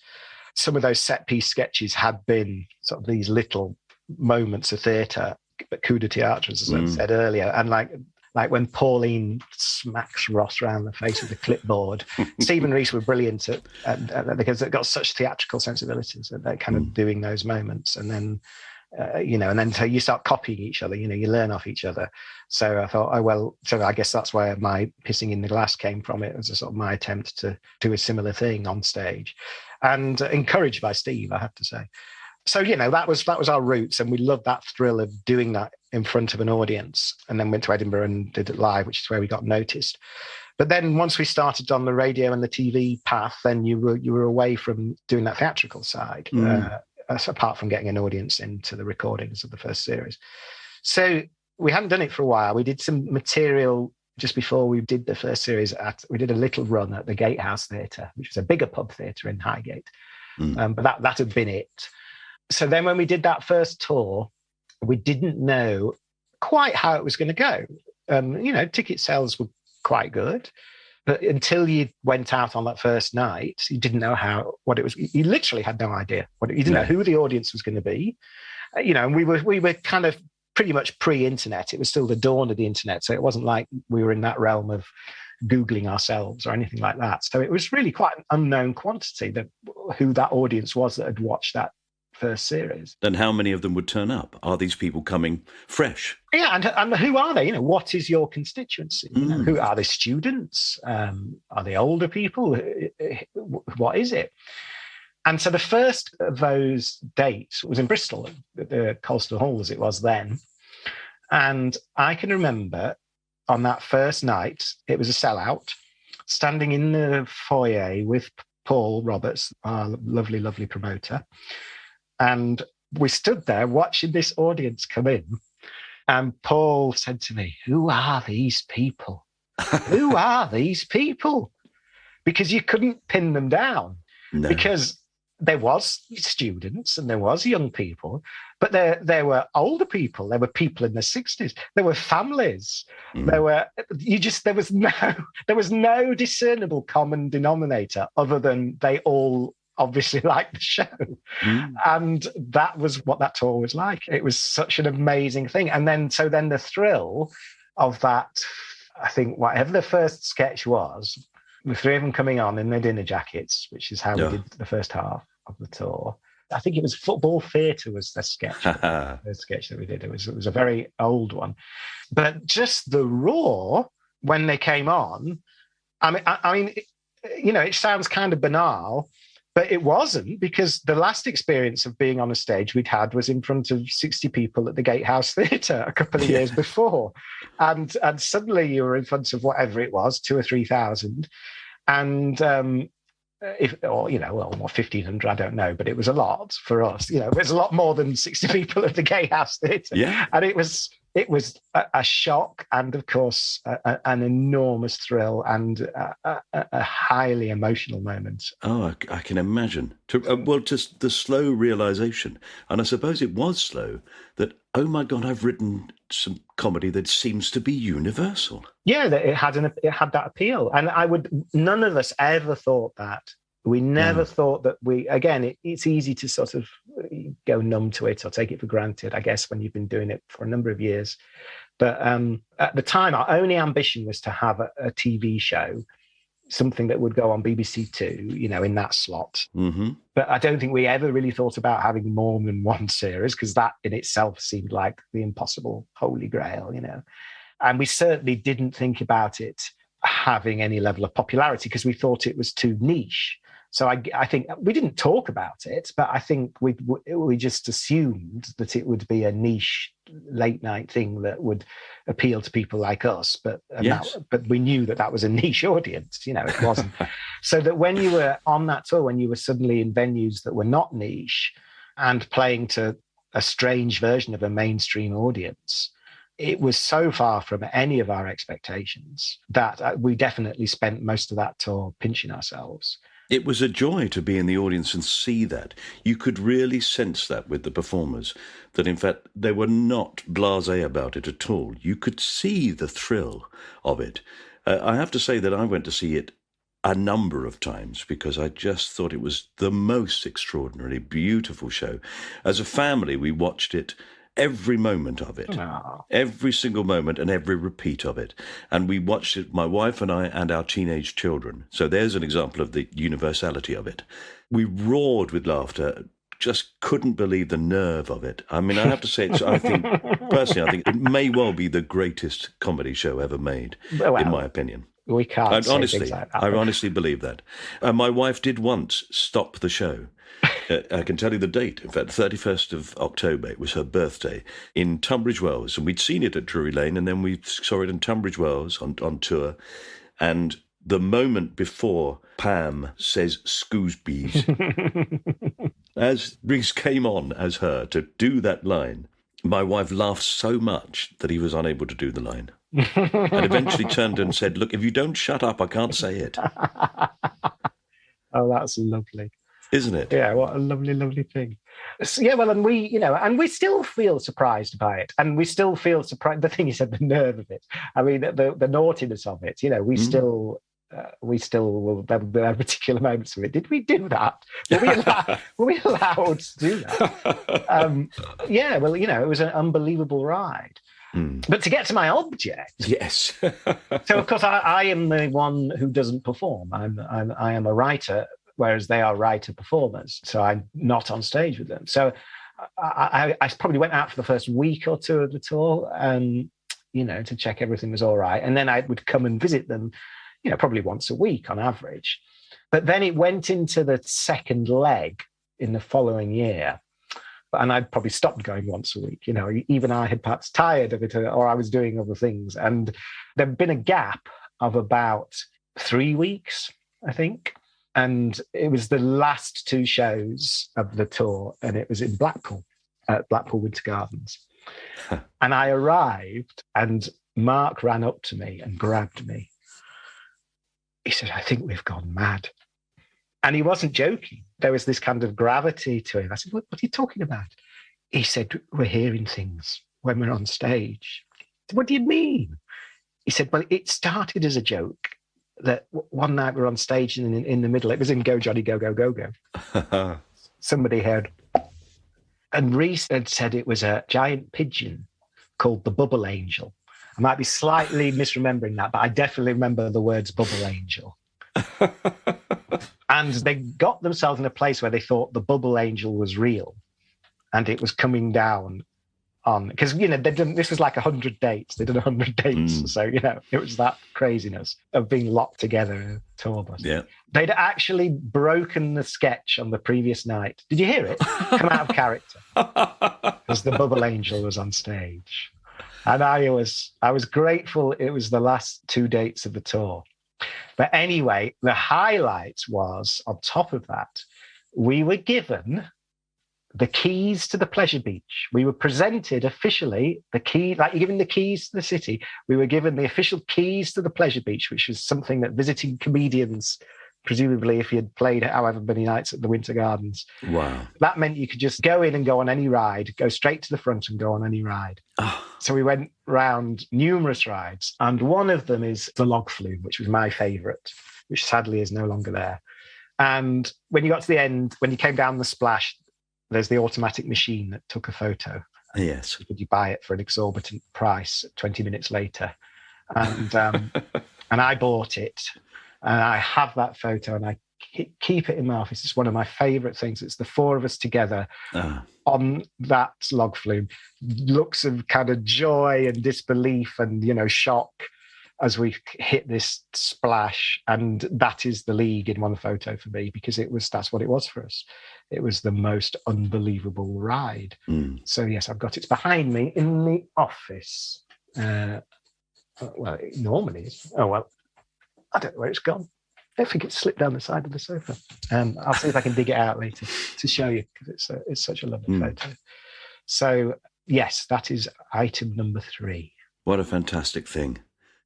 some of those set piece sketches had been sort of these little moments of theatre, but coup de théâtre, as I said earlier. And like when Pauline smacks Ross around the face with the clipboard. Steve and Reece were brilliant at because they've got such theatrical sensibilities that they're kind of doing those moments. And then, so you start copying each other, you learn off each other. So I thought, so I guess that's where my pissing in the glass came from. It was a sort of my attempt to do a similar thing on stage and encouraged by Steve, I have to say. So, that was our roots, and we loved that thrill of doing that in front of an audience, and then went to Edinburgh and did it live, which is where we got noticed. But then once we started on the radio and the TV path, then you were away from doing that theatrical side, apart from getting an audience into the recordings of the first series. So we hadn't done it for a while. We did some material just before we did the first series. We did a little run at the Gatehouse Theatre, which was a bigger pub theatre in Highgate. But that had been it. So then when we did that first tour, we didn't know quite how it was going to go. Ticket sales were quite good, but until you went out on that first night, you didn't know what it was. You literally had no idea. You didn't know who the audience was going to be. And we were kind of pretty much pre-internet. It was still the dawn of the internet. So it wasn't like we were in that realm of Googling ourselves or anything like that. So it was really quite an unknown quantity who that audience was that had watched that first series. And how many of them would turn up? Are these people coming fresh? Yeah, and who are they? What is your constituency? Who are they? Students? Are they older people? What is it? And so the first of those dates was in Bristol, at the Colston Hall as it was then. And I can remember on that first night, it was a sellout, standing in the foyer with Paul Roberts, our lovely, lovely promoter. And we stood there watching this audience come in. And Paul said to me, who are these people? Who are these people? Because you couldn't pin them down. No. Because there was students and there was young people, but there were older people. There were people in their 60s. There were families. There was no discernible common denominator other than they all obviously liked the show. And that was what that tour was like. It was such an amazing thing. And then the thrill of that, I think whatever the first sketch was, the three of them coming on in their dinner jackets, which is how we did the first half of the tour. I think it was Football Theatre was the sketch, the sketch that we did. It was a very old one. But just the roar when they came on, I mean, it sounds kind of banal, but it wasn't, because the last experience of being on a stage we'd had was in front of 60 people at the Gatehouse Theatre a couple of years before. And suddenly you were in front of whatever it was, 2,000 or 3,000. And, 1,500, I don't know, but it was a lot for us. It was a lot more than 60 people at the Gatehouse Theatre. Yeah. And it was it was a shock and, of course, an enormous thrill and a highly emotional moment. Oh, I can imagine. Just the slow realization, and I suppose it was slow, that, oh my God, I've written some comedy that seems to be universal. Yeah, that it had that appeal. And none of us ever thought that. We never thought that it's easy to sort of go numb to it or take it for granted, I guess, when you've been doing it for a number of years. But at the time, our only ambition was to have a TV show, something that would go on BBC Two, in that slot. Mm-hmm. But I don't think we ever really thought about having more than one series, because that in itself seemed like the impossible holy grail, And we certainly didn't think about it having any level of popularity because we thought it was too niche. So I think we didn't talk about it, but I think we just assumed that it would be a niche late night thing that would appeal to people like us. But we knew that was a niche audience. It wasn't. So that when you were on that tour, when you were suddenly in venues that were not niche and playing to a strange version of a mainstream audience, it was so far from any of our expectations that we definitely spent most of that tour pinching ourselves. It was a joy to be in the audience and see that. You could really sense that with the performers, that in fact they were not blasé about it at all. You could see the thrill of it. I have to say that I went to see it a number of times because I just thought it was the most extraordinarily beautiful show. As a family, we watched it every moment of it, every single moment and every repeat of it. And we watched it, my wife and I and our teenage children. So there's an example of the universality of it. We roared with laughter, just couldn't believe the nerve of it. I mean, I have to say, I think it may well be the greatest comedy show ever made, in my opinion. We can't say honestly, things like that. I honestly believe that. My wife did once stop the show. I can tell you the date. In fact, 31st of October, it was her birthday in Tunbridge Wells. And we'd seen it at Drury Lane, and then we saw it in Tunbridge Wells on tour. And the moment before Pam says "Scoosbees," as Reece came on as her to do that line, my wife laughed so much that he was unable to do the line. And eventually turned and said, "Look, if you don't shut up, I can't say it." Oh, that's lovely. Isn't it? Yeah, what a lovely, lovely thing. So, yeah, well, and we still feel surprised by it. And we still feel surprised. The thing you said, the nerve of it. I mean, the naughtiness of it. We still will have particular moments of it. Did we do that? Were we allowed to do that? Yeah, well, it was an unbelievable ride. But to get to my object, yes. So of course I am the one who doesn't perform. I am a writer, whereas they are writer performers. So I'm not on stage with them. So I probably went out for the first week or two of the tour, to check everything was all right, and then I would come and visit them, probably once a week on average. But then it went into the second leg in the following year. And I'd probably stopped going once a week. Even I had perhaps tired of it, or I was doing other things. And there'd been a gap of about 3 weeks, I think. And it was the last two shows of the tour, and it was in Blackpool, at Blackpool Winter Gardens. And I arrived, and Mark ran up to me and grabbed me. He said, "I think we've gone mad." And he wasn't joking. There was this kind of gravity to him. I said, what are you talking about? He said, "We're hearing things when we're on stage." I said, "What do you mean?" He said, "Well, it started as a joke that one night we're on stage and in the middle, it was in Go Johnny Go Go Go Go. Somebody heard, and Reece had said it was a giant pigeon called the Bubble Angel. I might be slightly misremembering that, but I definitely remember the words Bubble Angel. And they got themselves in a place where they thought the Bubble Angel was real and it was coming down on, because, this was like 100 dates. They did 100 dates. So, it was that craziness of being locked together in a tour bus. Yeah. They'd actually broken the sketch on the previous night. Did you hear it? Come out of character. Because the Bubble Angel was on stage. And I was grateful it was the last 2 dates of the tour. But anyway, the highlight was, on top of that, we were given the keys to the pleasure beach. We were presented officially the key, like you're given the keys to the city. We were given the official keys to the pleasure beach, which was something that visiting comedians, presumably if you had played however many nights at the Winter Gardens. Wow. That meant you could just go in and go on any ride, go straight to the front and go on any ride. Oh. So we went round numerous rides. And one of them is the log flume, which was my favourite, which sadly is no longer there. And when you got to the end, when you came down the splash, there's the automatic machine that took a photo. Yes. Could you buy it for an exorbitant price 20 minutes later? And and I bought it. And I have that photo and I keep it in my office. It's one of my favourite things. It's the four of us together on that log flume. Looks of kind of joy and disbelief and, shock as we hit this splash. And that is the league in one photo for me, because that's what it was for us. It was the most unbelievable ride. So yes, I've got it behind me in the office. Well, it normally is. Oh, well, I don't know where it's gone. I think it's slipped down the side of the sofa. I'll see if I can dig it out later to show you, because it's such a lovely photo. So yes, that is item number 3. What a fantastic thing.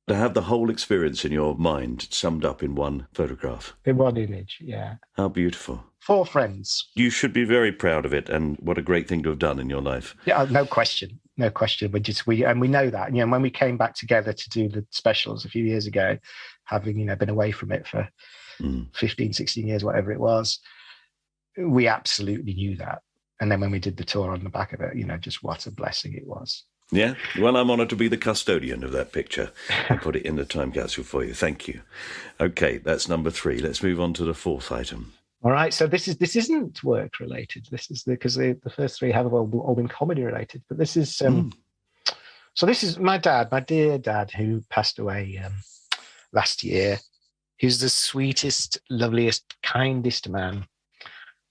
To have the whole experience in your mind summed up in one photograph. In one image, yeah. How beautiful. 4 friends. You should be very proud of it, and what a great thing to have done in your life. Yeah, no question. No question. We know that. When we came back together to do the specials a few years ago, having, been away from it for 15, 16 years, whatever it was, we absolutely knew that. And then when we did the tour on the back of it, just what a blessing it was. Yeah, well, I'm honoured to be the custodian of that picture and put it in the time capsule for you. Thank you. Okay, that's number 3. Let's move on to the 4th item. All right, so this isn't work related. This is because the first 3 have all been comedy related. But this is so this is my dad, my dear dad, who passed away last year. He was the sweetest, loveliest, kindest man.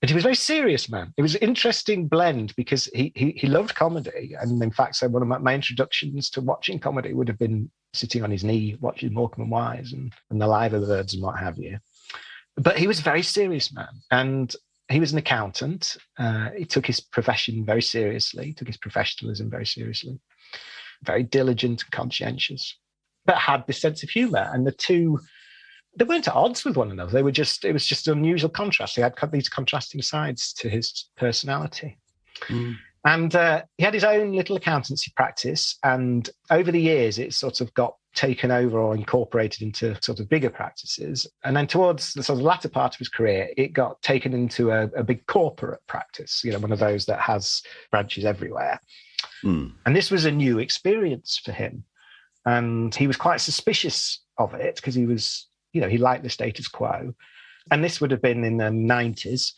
But he was a very serious man. It was an interesting blend because he loved comedy. And in fact, so one of my introductions to watching comedy would have been sitting on his knee, watching Morecambe and Wise and the Live of the Birds and what have you. But he was a very serious man. And he was an accountant. He took his profession very seriously, took his professionalism very seriously, very diligent and conscientious, but had this sense of humour. And the two, they weren't at odds with one another. It was just an unusual contrast. He had these contrasting sides to his personality. And he had his own little accountancy practice. And over the years, it sort of got taken over or incorporated into sort of bigger practices. And then towards the sort of latter part of his career, it got taken into a big corporate practice, one of those that has branches everywhere. And this was a new experience for him. And he was quite suspicious of it because he was, he liked the status quo. And this would have been in the 90s.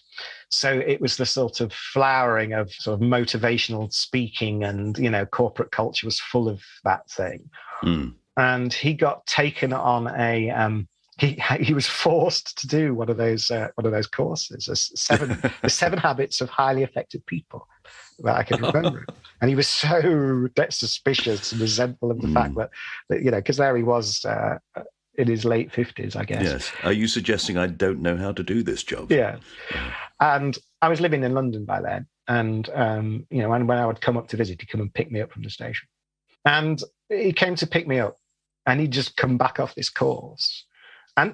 So it was the sort of flowering of sort of motivational speaking and, corporate culture was full of that thing. And he got taken on he was forced to do one of those courses, the 7 habits of highly effective people that I can remember. And he was so suspicious and resentful of the fact that because there he was in his late 50s, I guess. Yes. Are you suggesting I don't know how to do this job? Yeah. And I was living in London by then. And, and when I would come up to visit, he'd come and pick me up from the station. And he came to pick me up and he'd just come back off this course. And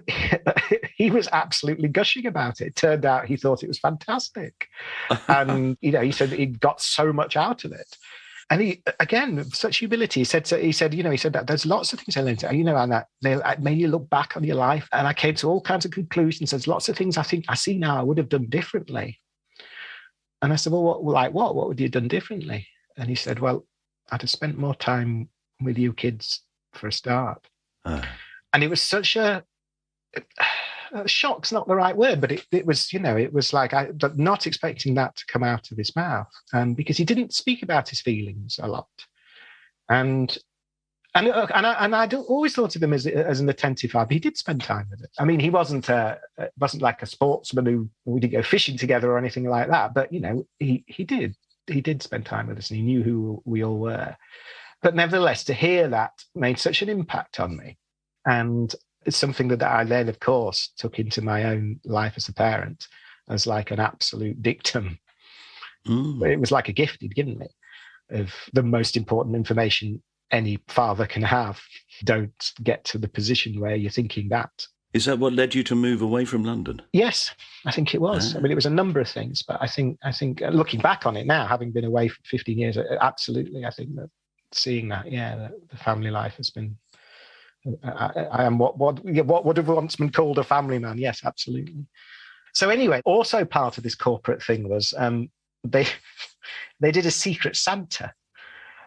he was absolutely gushing about it. It turned out he thought it was fantastic. And, he said that he'd got so much out of it. And he, again, with such humility, he said that there's lots of things I learned, and that they made you look back on your life. And I came to all kinds of conclusions. There's lots of things I think I see now I would have done differently. And I said, well, what would you have done differently? And he said, well, I'd have spent more time with you kids for a start. And it was such a shock's not the right word, but it was, it was like I not expecting that to come out of his mouth, because he didn't speak about his feelings a lot, and I always thought of him as an attentive father. He did spend time with it. I mean, he wasn't like a sportsman who we didn't go fishing together or anything like that, but he did spend time with us, and he knew who we all were. But nevertheless, to hear that made such an impact on me, and it's something that I then, of course, took into my own life as a parent as like an absolute dictum. It was like a gift he'd given me of the most important information any father can have. Don't get to the position where you're thinking that. Is that what led you to move away from London? Yes, I think it was. I mean, it was a number of things, but I think looking back on it now, having been away for 15 years, absolutely, I think that seeing that, the family life has been. I am what would have once been called a family man. Yes, absolutely. So anyway, also part of this corporate thing was they did a Secret Santa.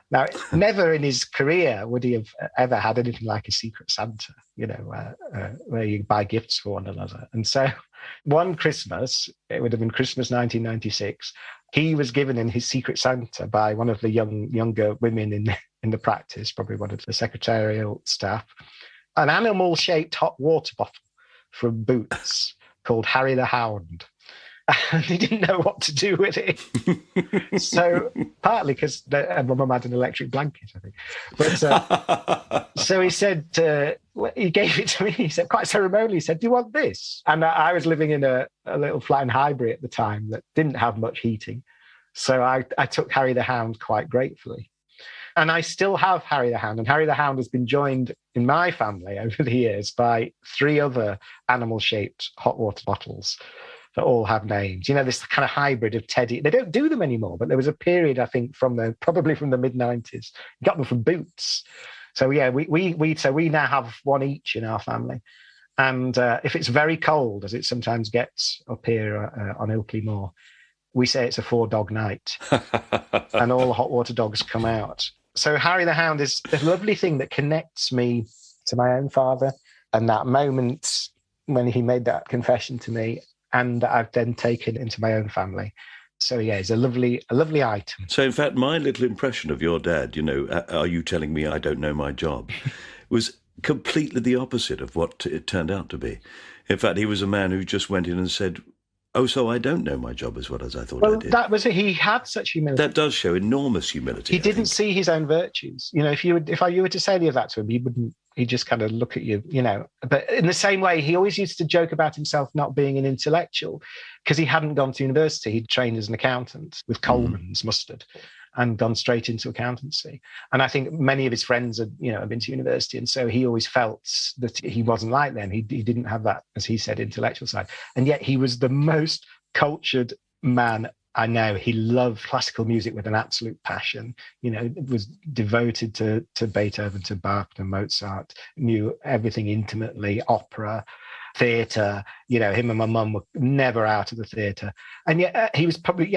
Now, never in his career would he have ever had anything like a Secret Santa, where you buy gifts for one another. And so one Christmas, it would have been Christmas 1996, he was given in his Secret Santa by one of the younger women in the practice, probably one of the secretarial staff, an animal-shaped hot water bottle from Boots called Harry the Hound. And he didn't know what to do with it. So partly because my mum had an electric blanket, I think. But so he said, he gave it to me. He said, quite ceremoniously, he said, "Do you want this?" And I was living in a little flat in Highbury at the time that didn't have much heating. So I took Harry the Hound quite gratefully. And I still have Harry the Hound. And Harry the Hound has been joined in my family over the years by 3 other animal-shaped hot water bottles that all have names. This kind of hybrid of Teddy. They don't do them anymore, but there was a period, I think, probably from the mid-90s. Got them from Boots. So yeah, we now have one each in our family. And if it's very cold, as it sometimes gets up here on Ilkley Moor, we say it's a 4-dog night, and all the hot water dogs come out. So Harry the Hound is a lovely thing that connects me to my own father, and that moment when he made that confession to me, and I've then taken into my own family. So yeah, it's a lovely item. So in fact, my little impression of your dad, are you telling me I don't know my job, was completely the opposite of what it turned out to be. In fact, he was a man who just went in and said, "Oh, so I don't know my job as well as I thought I did." That was it. He had such humility. That does show enormous humility. He didn't see his own virtues. If you were to say any of that to him, he wouldn't. He'd just kind of look at you, But in the same way, he always used to joke about himself not being an intellectual because he hadn't gone to university. He'd trained as an accountant with Coleman's mustard and gone straight into accountancy. And I think many of his friends had been to university. And so he always felt that he wasn't like them. He didn't have that, as he said, intellectual side. And yet he was the most cultured man I know. He loved classical music with an absolute passion. Was devoted to Beethoven, to Bach, to Mozart, knew everything intimately, opera, theatre. Him and my mum were never out of the theatre. And yet he was probably,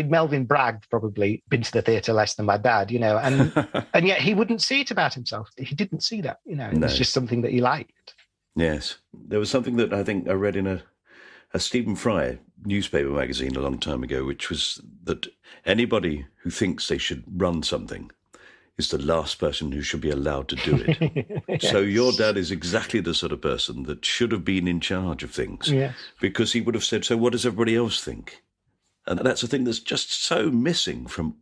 Melvin Bragg probably been to the theatre less than my dad, and yet he wouldn't see it about himself. He didn't see that, It was just something that he liked. Yes. There was something that I think I read in a Stephen Fry newspaper magazine a long time ago, which was that anybody who thinks they should run something is the last person who should be allowed to do it. Yes. So your dad is exactly the sort of person that should have been in charge of things, yes, because he would have said, "So what does everybody else think?" And that's a thing that's just so missing from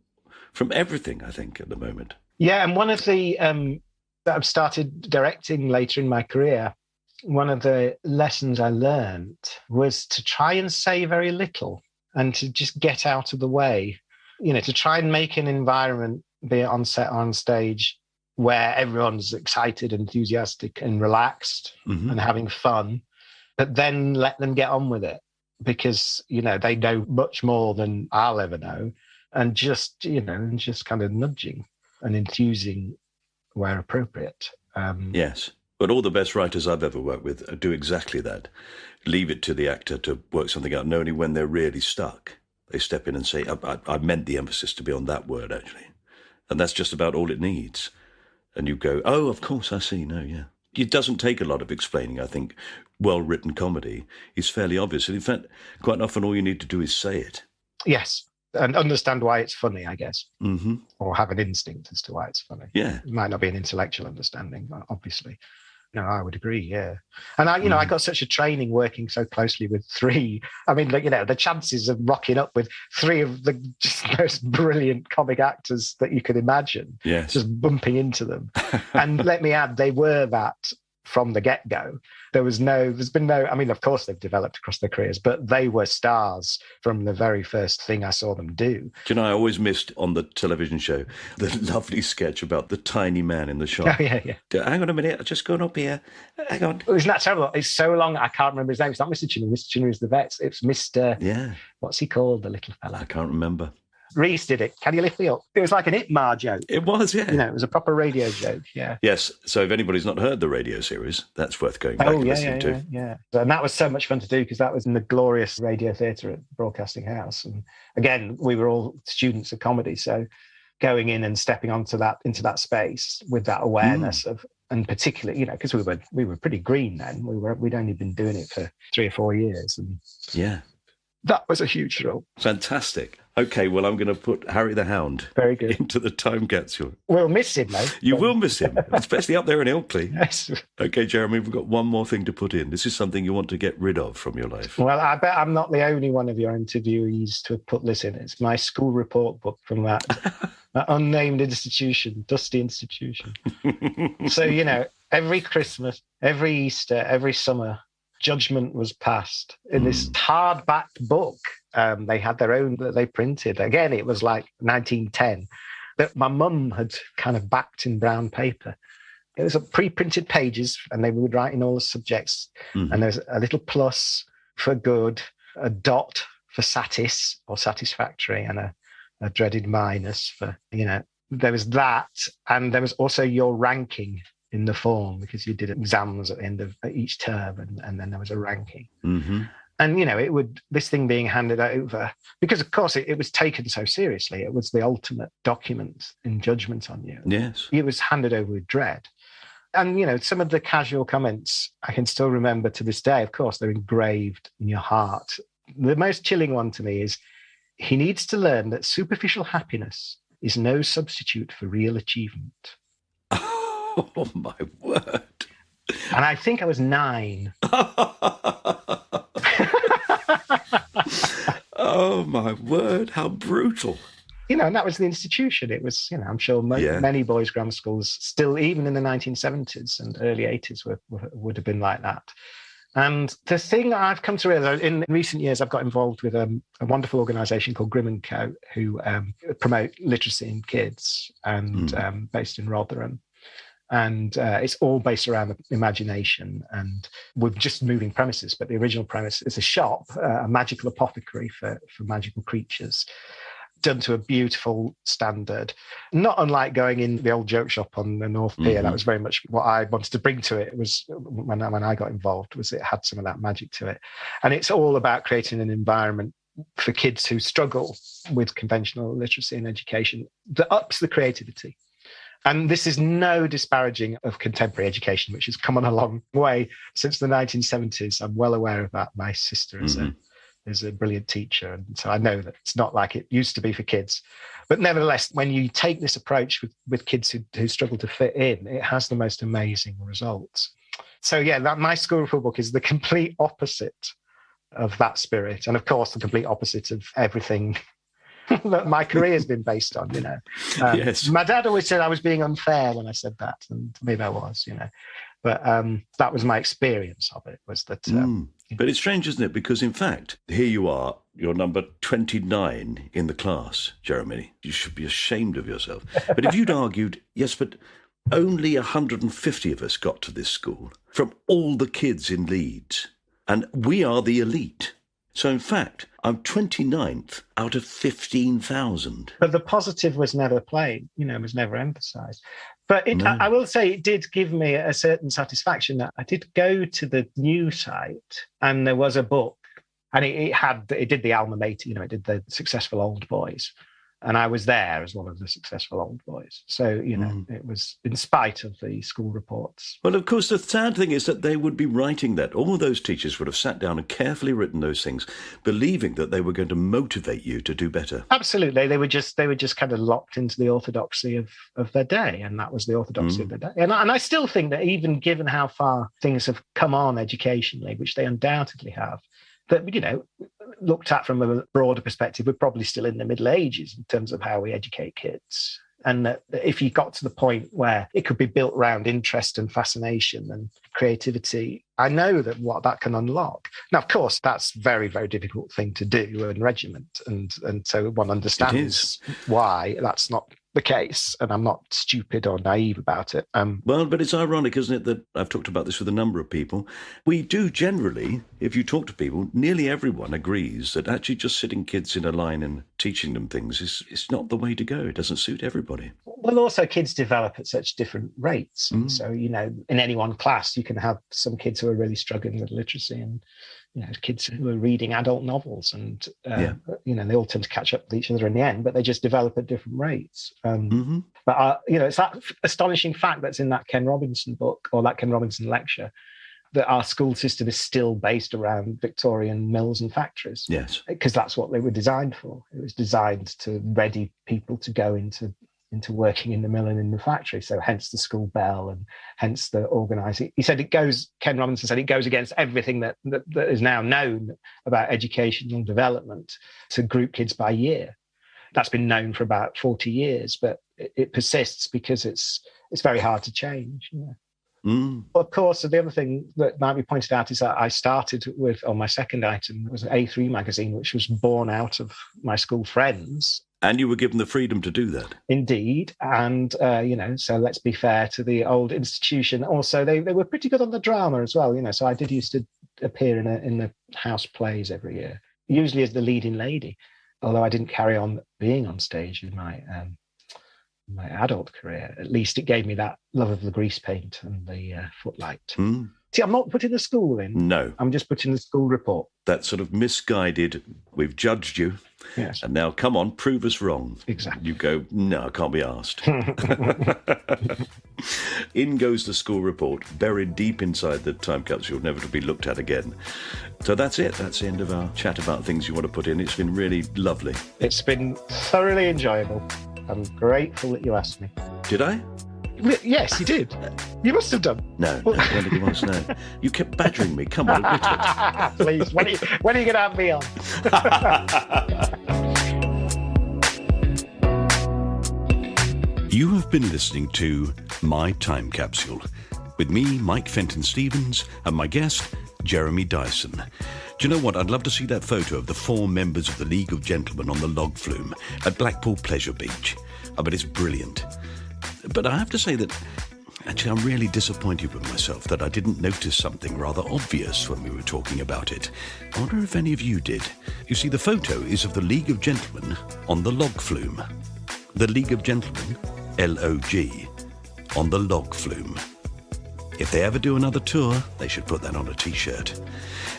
everything, I think, at the moment. Yeah, and one of the that I've started directing later in my career, one of the lessons I learned was to try and say very little and to just get out of the way, to try and make an environment, be it on set or on stage, where everyone's excited, enthusiastic and relaxed and having fun, but then let them get on with it because, they know much more than I'll ever know, and just kind of nudging and enthusing where appropriate. Yes. But all the best writers I've ever worked with do exactly that. Leave it to the actor to work something out, and only when they're really stuck, they step in and say, I meant the emphasis to be on that word, actually. And that's just about all it needs. And you go, oh, of course, I see. No, yeah. It doesn't take a lot of explaining, I think. Well-written comedy is fairly obvious. And in fact, quite often all you need to do is say it. Yes. And understand why it's funny, I guess. Mm-hmm. Or have an instinct as to why it's funny. Yeah. It might not be an intellectual understanding, obviously. No, I would agree, yeah. And I got such a training working so closely with 3. I mean, the chances of rocking up with 3 of the just most brilliant comic actors that you could imagine, yes, just bumping into them. And let me add, they were that from the get-go. There's been no, I mean, of course they've developed across their careers, but they were stars from the very first thing I saw them do. Do you know, I always missed on the television show the lovely sketch about the tiny man in the shop. Oh, yeah. Hang on a minute, I've just gone up here. Hang on. Well, isn't that terrible? It's so long, I can't remember his name. It's not Mr. Chinnery. Mr. Chinnery is the vet. It's Mr. Yeah. What's he called, the little fella? I can't remember. Reece did it. Can you lift me up? It was like an Itmar joke. It was, yeah. You know, it was a proper radio joke, yeah. Yes, so if anybody's not heard the radio series, that's worth going back and listening to. Yeah. And that was so much fun to do because that was in the glorious radio theatre at Broadcasting House. And again, we were all students of comedy, so going in and stepping into that space with that awareness of, and particularly, you know, because we were pretty green then. We'd only been doing it for 3 or 4 years, and yeah, that was a huge thrill. Fantastic. Okay, well, I'm going to put Harry the Hound Very good. into the time capsule. We'll miss him, though. You will miss him, especially up there in Ilkley. Yes. Okay, Jeremy, we've got one more thing to put in. This is something you want to get rid of from your life. Well, I bet I'm not the only one of your interviewees to have put this in. It's my school report book from that unnamed institution, dusty institution. So, you know, every Christmas, every Easter, every summer, judgment was passed in this hardback book. They had their own that they printed. Again, it was like 1910 that my mum had kind of backed in brown paper. It was pre-printed pages, and they would write in all the subjects. And there's a little plus for good, a dot for satis or satisfactory, and a dreaded minus for, you know, there was that. And there was also your ranking in the form, because you did exams at the end of each term, and then there was a ranking. And, you know, this thing being handed over, because of course it was taken so seriously. It was the ultimate document in judgment on you. Yes. It was handed over with dread. And, you know, some of the casual comments I can still remember to this day. Of course, they're engraved in your heart. The most chilling one to me is, he needs to learn that superficial happiness is no substitute for real achievement. Oh, my word. And I think I was 9. Oh, my word. How brutal. You know, and that was the institution. It was, you know, I'm sure many boys' grammar schools still, even in the 1970s and early 80s, would have been like that. And the thing I've come to realize in recent years, I've got involved with a wonderful organisation called Grimm & Co., who promote literacy in kids, and based in Rotherham. And it's all based around the imagination. And we're just moving premises, but the original premise is a shop, a magical apothecary for magical creatures, done to a beautiful standard. Not unlike going in the old joke shop on the North Pier. That was very much what I wanted to bring to it. It was when I got involved, was it had some of that magic to it. And it's all about creating an environment for kids who struggle with conventional literacy and education that ups the creativity. And this is no disparaging of contemporary education, which has come on a long way since the 1970s. I'm well aware of that. My sister is a brilliant teacher, and so I know that it's not like it used to be for kids. But nevertheless, when you take this approach with kids who struggle to fit in, it has the most amazing results. So yeah, my school report book is the complete opposite of that spirit. And of course, the complete opposite of everything that my career has been based on, you know. Yes. My dad always said I was being unfair when I said that, and maybe I was, you know. But that was my experience of it, was that... But it's strange, isn't it? Because, in fact, here you are, you're number 29 in the class, Jeremy. You should be ashamed of yourself. But if you'd argued, yes, but only 150 of us got to this school from all the kids in Leeds, and we are the elite. So, in fact, I'm 29th out of 15,000. But the positive was never played, you know, was never emphasised. But I will say it did give me a certain satisfaction that I did go to the new site, and there was a book, and it did the alma mater, you know, it did the successful old boys. And I was there as one of the successful old boys. So, you know, it was in spite of the school reports. Well, of course, the sad thing is that they would be writing that. All of those teachers would have sat down and carefully written those things, believing that they were going to motivate you to do better. Absolutely. They were just kind of locked into the orthodoxy of their day. And that was the orthodoxy of their day. And I still think that even given how far things have come on educationally, which they undoubtedly have, that, you know, looked at from a broader perspective, we're probably still in the Middle Ages in terms of how we educate kids. And that if you got to the point where it could be built around interest and fascination and creativity, I know that what that can unlock. Now, of course, that's a very, very difficult thing to do and regiment. And so one understands why that's not the case. And I'm not stupid or naive about it. Well, but it's ironic, isn't it, that I've talked about this with a number of people. We do generally, if you talk to people, nearly everyone agrees that actually just sitting kids in a line and teaching them things is not the way to go. It doesn't suit everybody. Well, also kids develop at such different rates. So, in any one class, you can have some kids who are really struggling with literacy and, kids who are reading adult novels and, they all tend to catch up with each other in the end, but they just develop at different rates. But, it's that astonishing fact that's in that Ken Robinson book or that Ken Robinson lecture that our school system is still based around Victorian mills and factories. Yes. Because that's what they were designed for. It was designed to ready people to go into working in the mill and in the factory. So hence the school bell and hence the organising. He said Ken Robinson said it goes against everything that is now known about educational development to group kids by year. That's been known for about 40 years, but it persists because it's very hard to change. Of course, the other thing that might be pointed out is that I started with, on my second item, was an A3 magazine, which was born out of my school friends. And you were given the freedom to do that. Indeed. And, so let's be fair to the old institution. Also, they were pretty good on the drama as well, so I did used to appear in the house plays every year, usually as the leading lady, although I didn't carry on being on stage in my adult career. At least it gave me that love of the grease paint and the footlight. See, I'm not putting the school in. No. I'm just putting the school report. That sort of misguided, we've judged you. Yes. And now, come on, prove us wrong. Exactly. You go, no, I can't be asked. In goes the school report, buried deep inside the time capsule, never to be looked at again. So that's it. That's the end of our chat about things you want to put in. It's been really lovely. It's been thoroughly enjoyable. I'm grateful that you asked me. Did I? Yes, you did. You must have done. No, I don't think it was, no. You kept badgering me. Come on, admit it. Please, when are you going to have me on? You have been listening to My Time Capsule with me, Mike Fenton Stevens, and my guest, Jeremy Dyson. Do you know what? I'd love to see that photo of the 4 members of the League of Gentlemen on the log flume at Blackpool Pleasure Beach. I bet it's brilliant. But I have to say that actually I'm really disappointed with myself that I didn't notice something rather obvious when we were talking about it. I wonder if any of you did. You see, the photo is of the League of Gentlemen on the log flume. The League of Gentlemen, L-O-G, on the log flume. If they ever do another tour, they should put that on a t-shirt.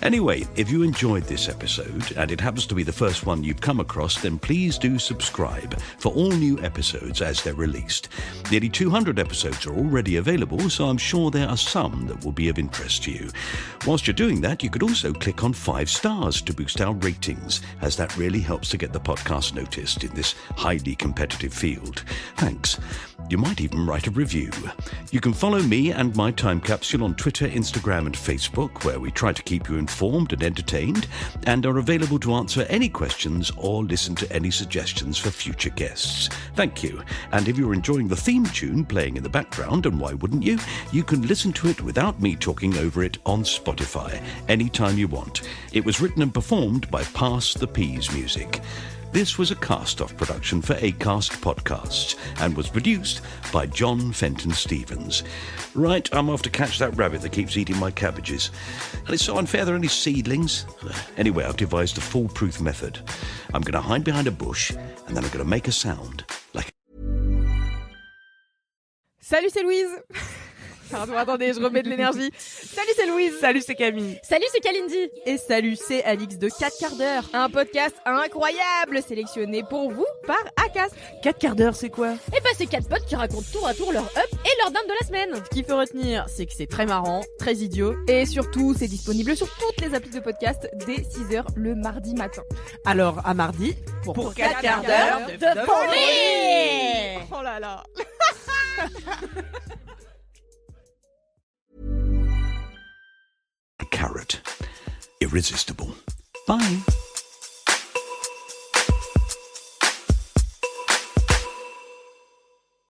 Anyway, if you enjoyed this episode, and it happens to be the first one you've come across, then please do subscribe for all new episodes as they're released. Nearly 200 episodes are already available, so I'm sure there are some that will be of interest to you. Whilst you're doing that, you could also click on 5 stars to boost our ratings, as that really helps to get the podcast noticed in this highly competitive field. Thanks. You might even write a review. You can follow me and My Time Capsule on Twitter, Instagram and Facebook, where we try to keep you informed and entertained, and are available to answer any questions or listen to any suggestions for future guests. Thank you. And if you're enjoying the theme tune playing in the background, and why wouldn't you, you can listen to it without me talking over it on Spotify anytime you want. It was written and performed by Pass the Peas Music. This was a cast-off production for Acast Podcasts and was produced by John Fenton Stevens. Right, I'm off to catch that rabbit that keeps eating my cabbages. And it's so unfair there are only seedlings. Anyway, I've devised a foolproof method. I'm going to hide behind a bush and then I'm going to make a sound like... Salut, c'est Louise. Pardon, attendez, je remets de l'énergie. Salut, c'est Louise. Salut, c'est Camille. Salut, c'est Kalindi. Et salut, c'est Alix de 4 quarts d'heure. Un podcast incroyable sélectionné pour vous par Acast. 4 quarts d'heure, c'est quoi? Eh ben, c'est 4 potes qui racontent tour à tour leur up et leur down de la semaine. Ce qu'il faut retenir, c'est que c'est très marrant, très idiot. Et surtout, c'est disponible sur toutes les applis de podcast dès 6h le mardi matin. Alors, à mardi, pour 4 quarts d'heure de folie. Oh là là. Carrot. Irresistible. Bye.